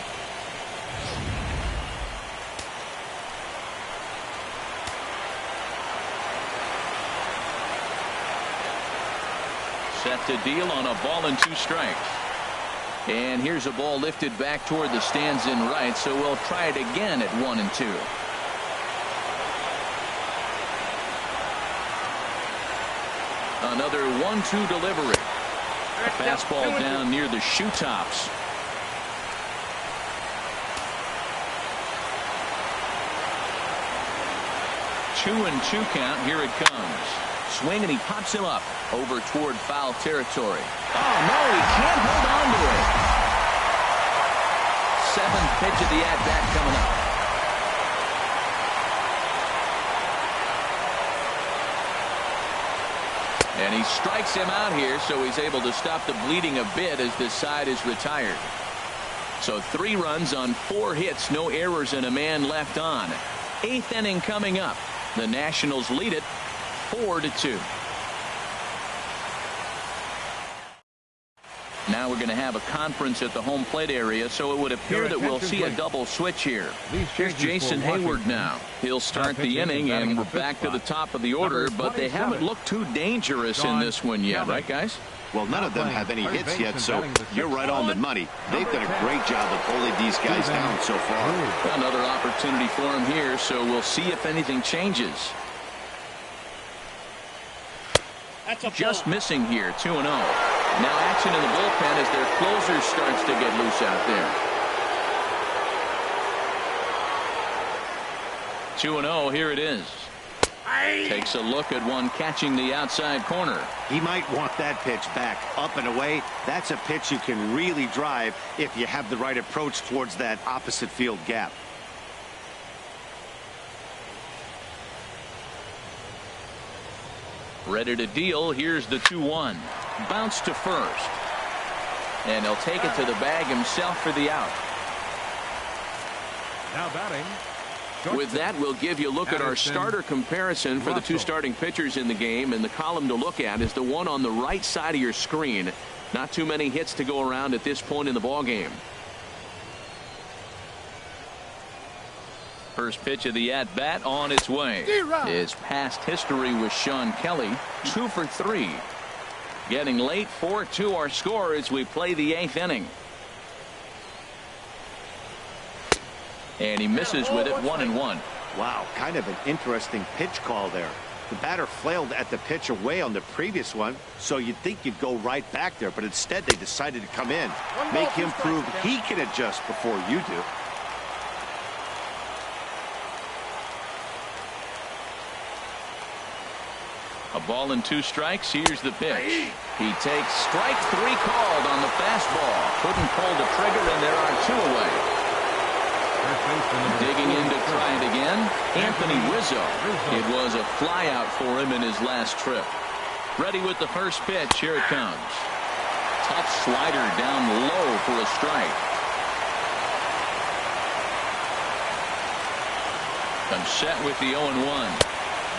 Set to deal on a ball and 2 strikes. And here's a ball lifted back toward the stands in right, so we'll try it again at 1-2. Another 1-2 delivery. A fastball down near the shoe tops. Two and 2 count. Here it comes. Swing, and he pops him up over toward foul territory. Oh no, he can't hold on to it. 7th pitch of the at-bat coming up. And he strikes him out here, so he's able to stop the bleeding a bit as this side is retired. So 3 runs on 4 hits, no errors, and a man left on. 8th inning coming up. The Nationals lead it 4-2. Now we're going to have a conference at the home plate area, so it would appear that we'll see a double switch here. Here's Jason Hayward now. He'll start the inning, and we're back to the top of the order, but they haven't looked too dangerous in this one yet, right, guys? Well, none of them have any hits yet, so you're right on the money. They've done a great job of holding these guys down so far. Another opportunity for him here, so we'll see if anything changes. Just missing here, 2-0. Now action in the bullpen as their closer starts to get loose out there. 2-0, here it is. Takes a look at one catching the outside corner. He might want that pitch back, up and away. That's a pitch you can really drive if you have the right approach towards that opposite field gap. Ready to deal. Here's the 2-1. Bounce to first. And he'll take it to the bag himself for the out. Now batting. With that, we'll give you a look at our starter comparison for the two starting pitchers in the game. And the column to look at is the one on the right side of your screen. Not too many hits to go around at this point in the ball game. First pitch of the at-bat on its way. His past history with Sean Kelly, 2 for 3. Getting late, 4-2 our score as we play the 8th inning. And he misses with it, 1-1. Wow, kind of an interesting pitch call there. The batter flailed at the pitch away on the previous one, so you'd think you'd go right back there, but instead they decided to come in. Make him prove he can adjust before you do. A ball and 2 strikes. Here's the pitch. He takes strike 3 called on the fastball. Couldn't pull the trigger, and there are 2 away. Digging in to try it again, Anthony Rizzo. It was a fly out for him in his last trip. Ready with the first pitch. Here it comes. Tough slider down low for a strike. Comes set with the 0-1.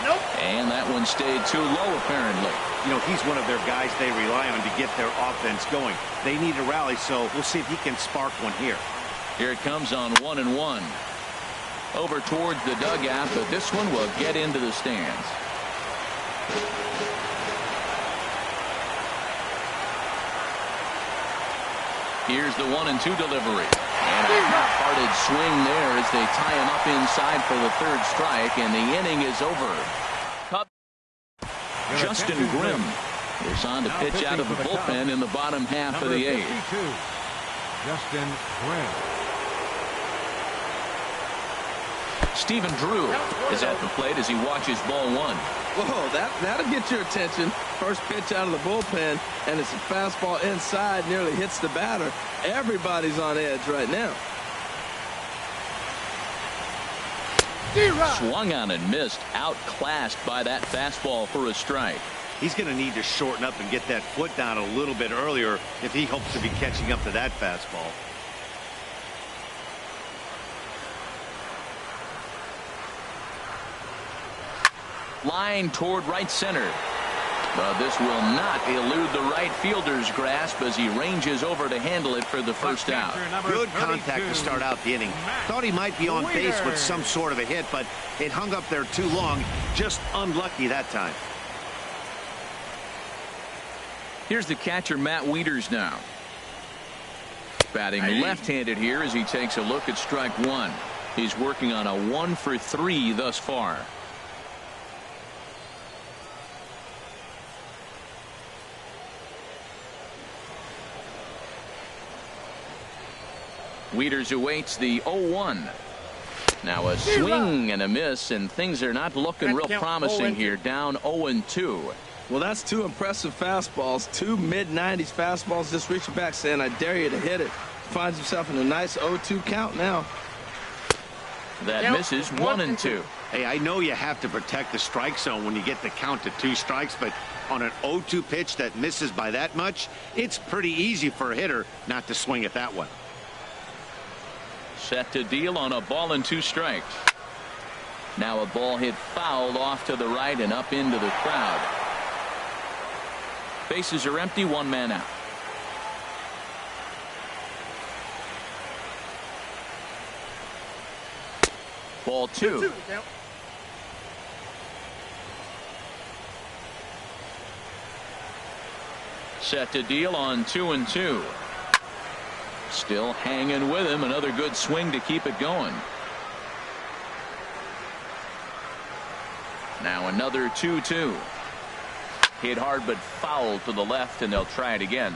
Nope. And that one stayed too low, apparently. You know, he's one of their guys they rely on to get their offense going. They need a rally, so we'll see if he can spark one here. Here it comes on 1-1. Over towards the dugout, but this one will get into the stands. Here's the 1-2 delivery. And a half-hearted swing there as they tie him up inside for the 3rd strike, and the inning is over. Justin Grimm is on to pitch out of the bullpen in the bottom half of the 8th. Justin Grimm. Stephen Drew is at the plate as he watches ball 1. Whoa, that'll get your attention. First pitch out of the bullpen, and it's a fastball inside, nearly hits the batter. Everybody's on edge right now. Swung on and missed, outclassed by that fastball for a strike. He's going to need to shorten up and get that foot down a little bit earlier if he hopes to be catching up to that fastball. Line toward right center. But this will not elude the right fielder's grasp as he ranges over to handle it for the first out. Good contact to start out the inning. Thought he might be on base with some sort of a hit, but it hung up there too long. Just unlucky that time. Here's the catcher, Matt Wieters, now. Batting left-handed here as he takes a look at strike 1. He's working on a 1 for 3 thus far. Wieters awaits the 0-1. Now a swing and a miss, and things are not looking real promising here. Down 0-2. Well, that's 2 impressive fastballs. 2 mid-90s fastballs just reaching back saying, I dare you to hit it. Finds himself in a nice 0-2 count now. That misses 1-2. Hey, I know you have to protect the strike zone when you get the count to 2 strikes, but on an 0-2 pitch that misses by that much, it's pretty easy for a hitter not to swing at that one. Set to deal on a ball and 2 strikes. Now a ball hit foul off to the right and up into the crowd. Bases are empty, 1 man out. Ball 2. Set to deal on 2-2. Still hanging with him. Another good swing to keep it going. Now another 2-2. Hit hard but foul to the left, and they'll try it again.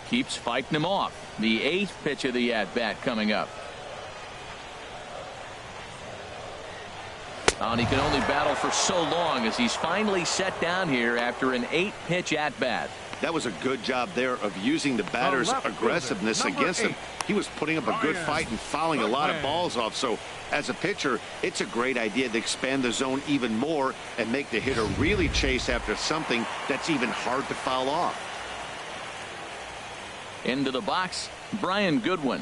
Keeps fighting him off. The 8th pitch of the at-bat coming up. And he can only battle for so long as he's finally set down here after an 8-pitch at-bat. That was a good job there of using the batter's aggressiveness against him. He was putting up a good fight and fouling a lot of balls off. So as a pitcher, it's a great idea to expand the zone even more and make the hitter really chase after something that's even hard to foul off. Into the box, Brian Goodwin.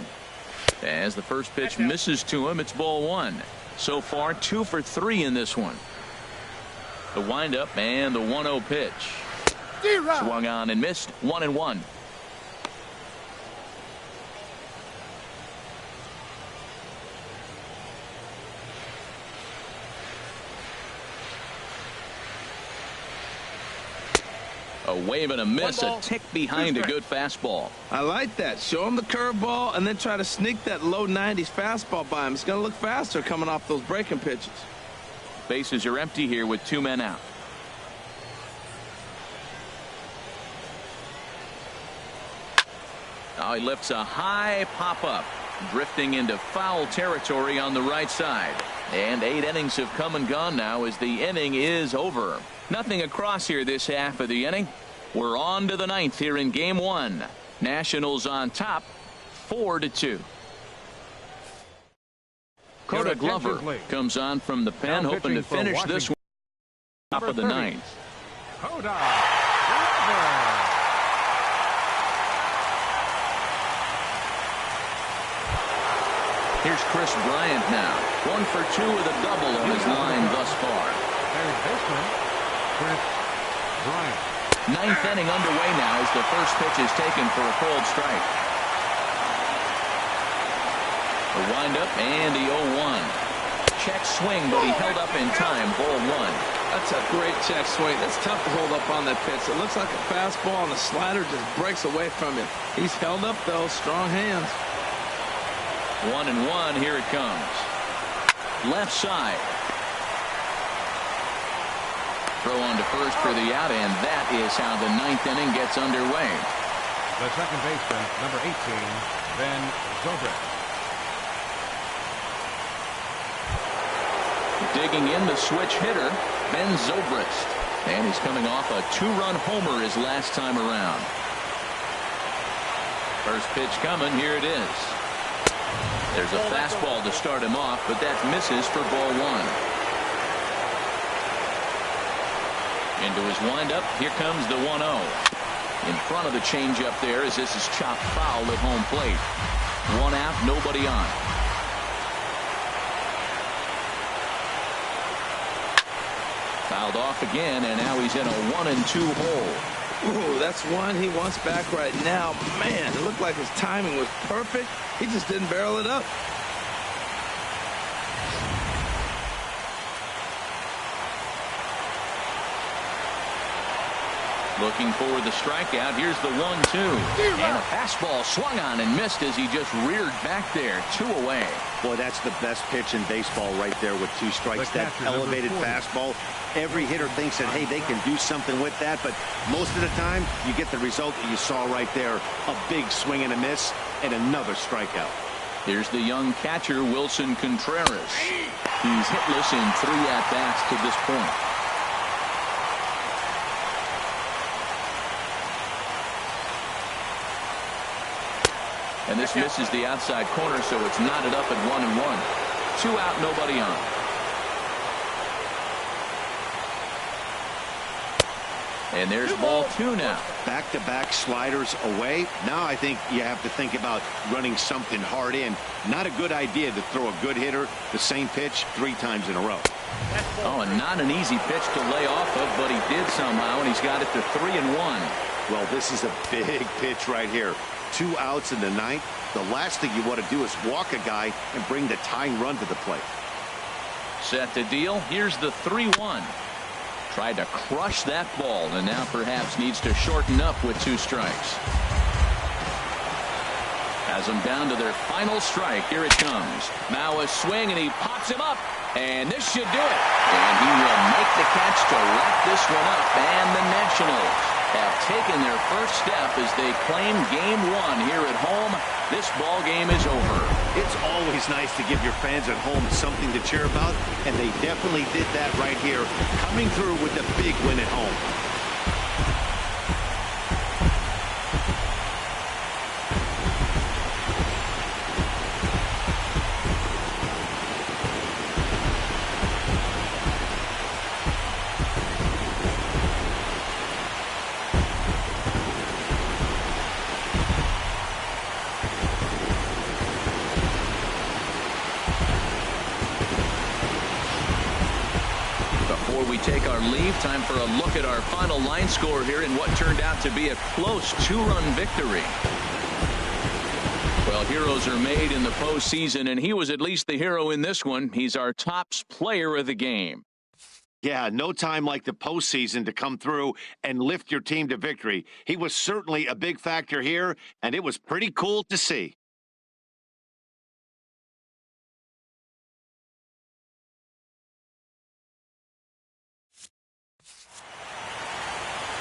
As the first pitch misses to him, it's ball 1. So far, 2 for 3 in this one. The windup and the 1-0 pitch. Swung on and missed. 1-1. A wave and a miss, a tick behind a good fastball. I like that. Show him the curveball and then try to sneak that low 90s fastball by him. It's going to look faster coming off those breaking pitches. Bases are empty here with 2 men out. Now he lifts a high pop-up, drifting into foul territory on the right side. And 8 innings have come and gone now as the inning is over. Nothing across here this half of the inning. We're on to the 9th here in game 1. Nationals on top, 4-2. Coda Glover comes on from the pen, hoping to finish this one top of the 9th. Coda Glover. Here's Chris Bryant now. 1 for 2 with a double on his line thus far. Third baseman, Chris Bryant. 9th inning underway now as the first pitch is taken for a cold strike. The windup and the 0-1. Check swing, but he held up in time. Ball 1. That's a great check swing. That's tough to hold up on that pitch. It looks like a fastball and the slider just breaks away from him. He's held up though. Strong hands. 1-1. Here it comes. Left side. Throw on to first for the out, and that is how the 9th inning gets underway. The second baseman, number 18, Ben Zobrist. Digging in the switch hitter, Ben Zobrist. And he's coming off a 2-run homer his last time around. First pitch coming. Here it is. There's a fastball to start him off, but that misses for ball 1. Into his windup. Here comes the 1-0. In front of the changeup there as this is chopped foul at home plate. 1 out, nobody on. Fouled off again, and now he's in a 1-2 hole. Ooh, that's one he wants back right now. Man, it looked like his timing was perfect. He just didn't barrel it up. Looking for the strikeout. Here's the 1-2. And a fastball swung on and missed as he just reared back there. 2 away. Boy, that's the best pitch in baseball right there with 2 strikes. That elevated fastball. Every hitter thinks that, hey, they can do something with that. But most of the time, you get the result that you saw right there. A big swing and a miss and another strikeout. Here's the young catcher, Wilson Contreras. He's hitless in 3 at-bats to this point. And this misses the outside corner, so it's knotted up at 1-1. 2 out, nobody on. And there's ball 2 now. Back-to-back sliders away. Now I think you have to think about running something hard in. Not a good idea to throw a good hitter the same pitch 3 times in a row. Oh, and not an easy pitch to lay off of, but he did somehow, and he's got it to 3-1. Well, this is a big pitch right here. 2 outs in the 9th. The last thing you want to do is walk a guy and bring the tying run to the plate. Set to deal. Here's the 3-1. Tried to crush that ball, and now perhaps needs to shorten up with 2 strikes. Has them down to their final strike. Here it comes. Now a swing, and he pops him up. And this should do it. And he will make the catch to wrap this one up. And the Nationals have taken their first step as they claim game 1 here at home. This ball game is over. It's always nice to give your fans at home something to cheer about, and they definitely did that right here, coming through with the big win at home. Before we take our leave, time for a look at our final line score here in what turned out to be a close 2-run victory. Well, heroes are made in the postseason, and he was at least the hero in this one. He's our top player of the game. Yeah, no time like the postseason to come through and lift your team to victory. He was certainly a big factor here, and it was pretty cool to see.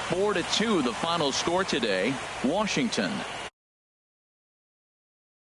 4-2 the final score today. Washington